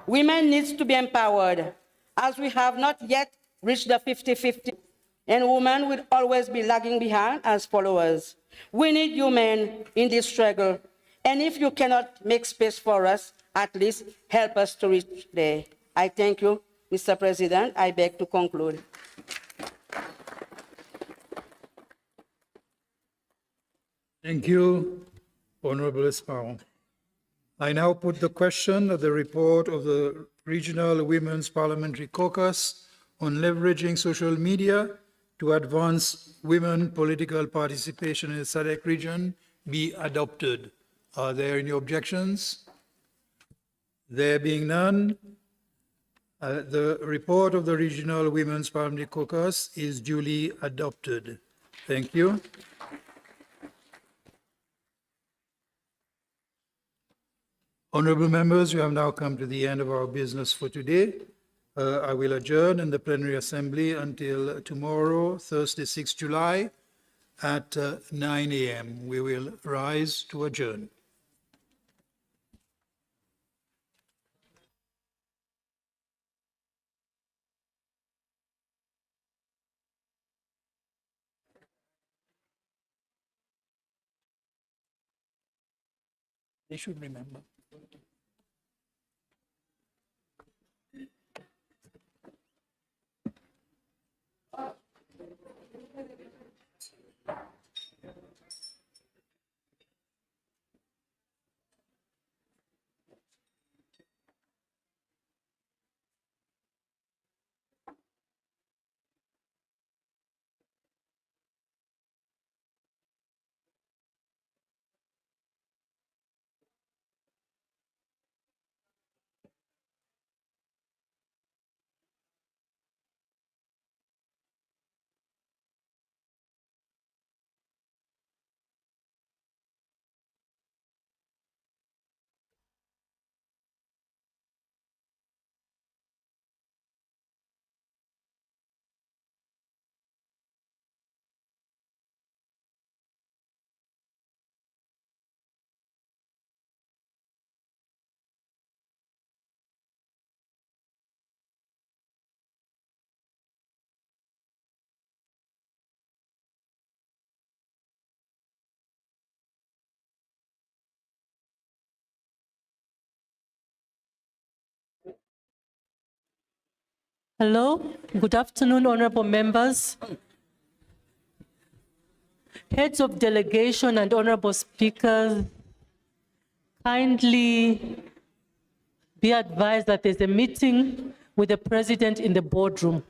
Women need to be empowered, as we have not yet reached the 50-50, and women will always be lagging behind as followers. We need you men in this struggle, and if you cannot make space for us, at least help us to reach there. I thank you, Mr. President. I beg to conclude. Thank you, Honorable Esparron. I now put the question of the report of the Regional Women's Parliamentary Caucus on leveraging social media to advance women political participation in the SADC region be adopted. Are there any objections? There being none, the report of the Regional Women's Parliamentary Caucus is duly adopted. Thank you. Honorable members, we have now come to the end of our business for today. I will adjourn in the plenary assembly until tomorrow, Thursday, 6 July at 9 a.m. We will rise to adjourn. They should remember. Hello, good afternoon, honorable members, heads of delegation and honorable speakers. Kindly be advised that there's a meeting with the president in the boardroom.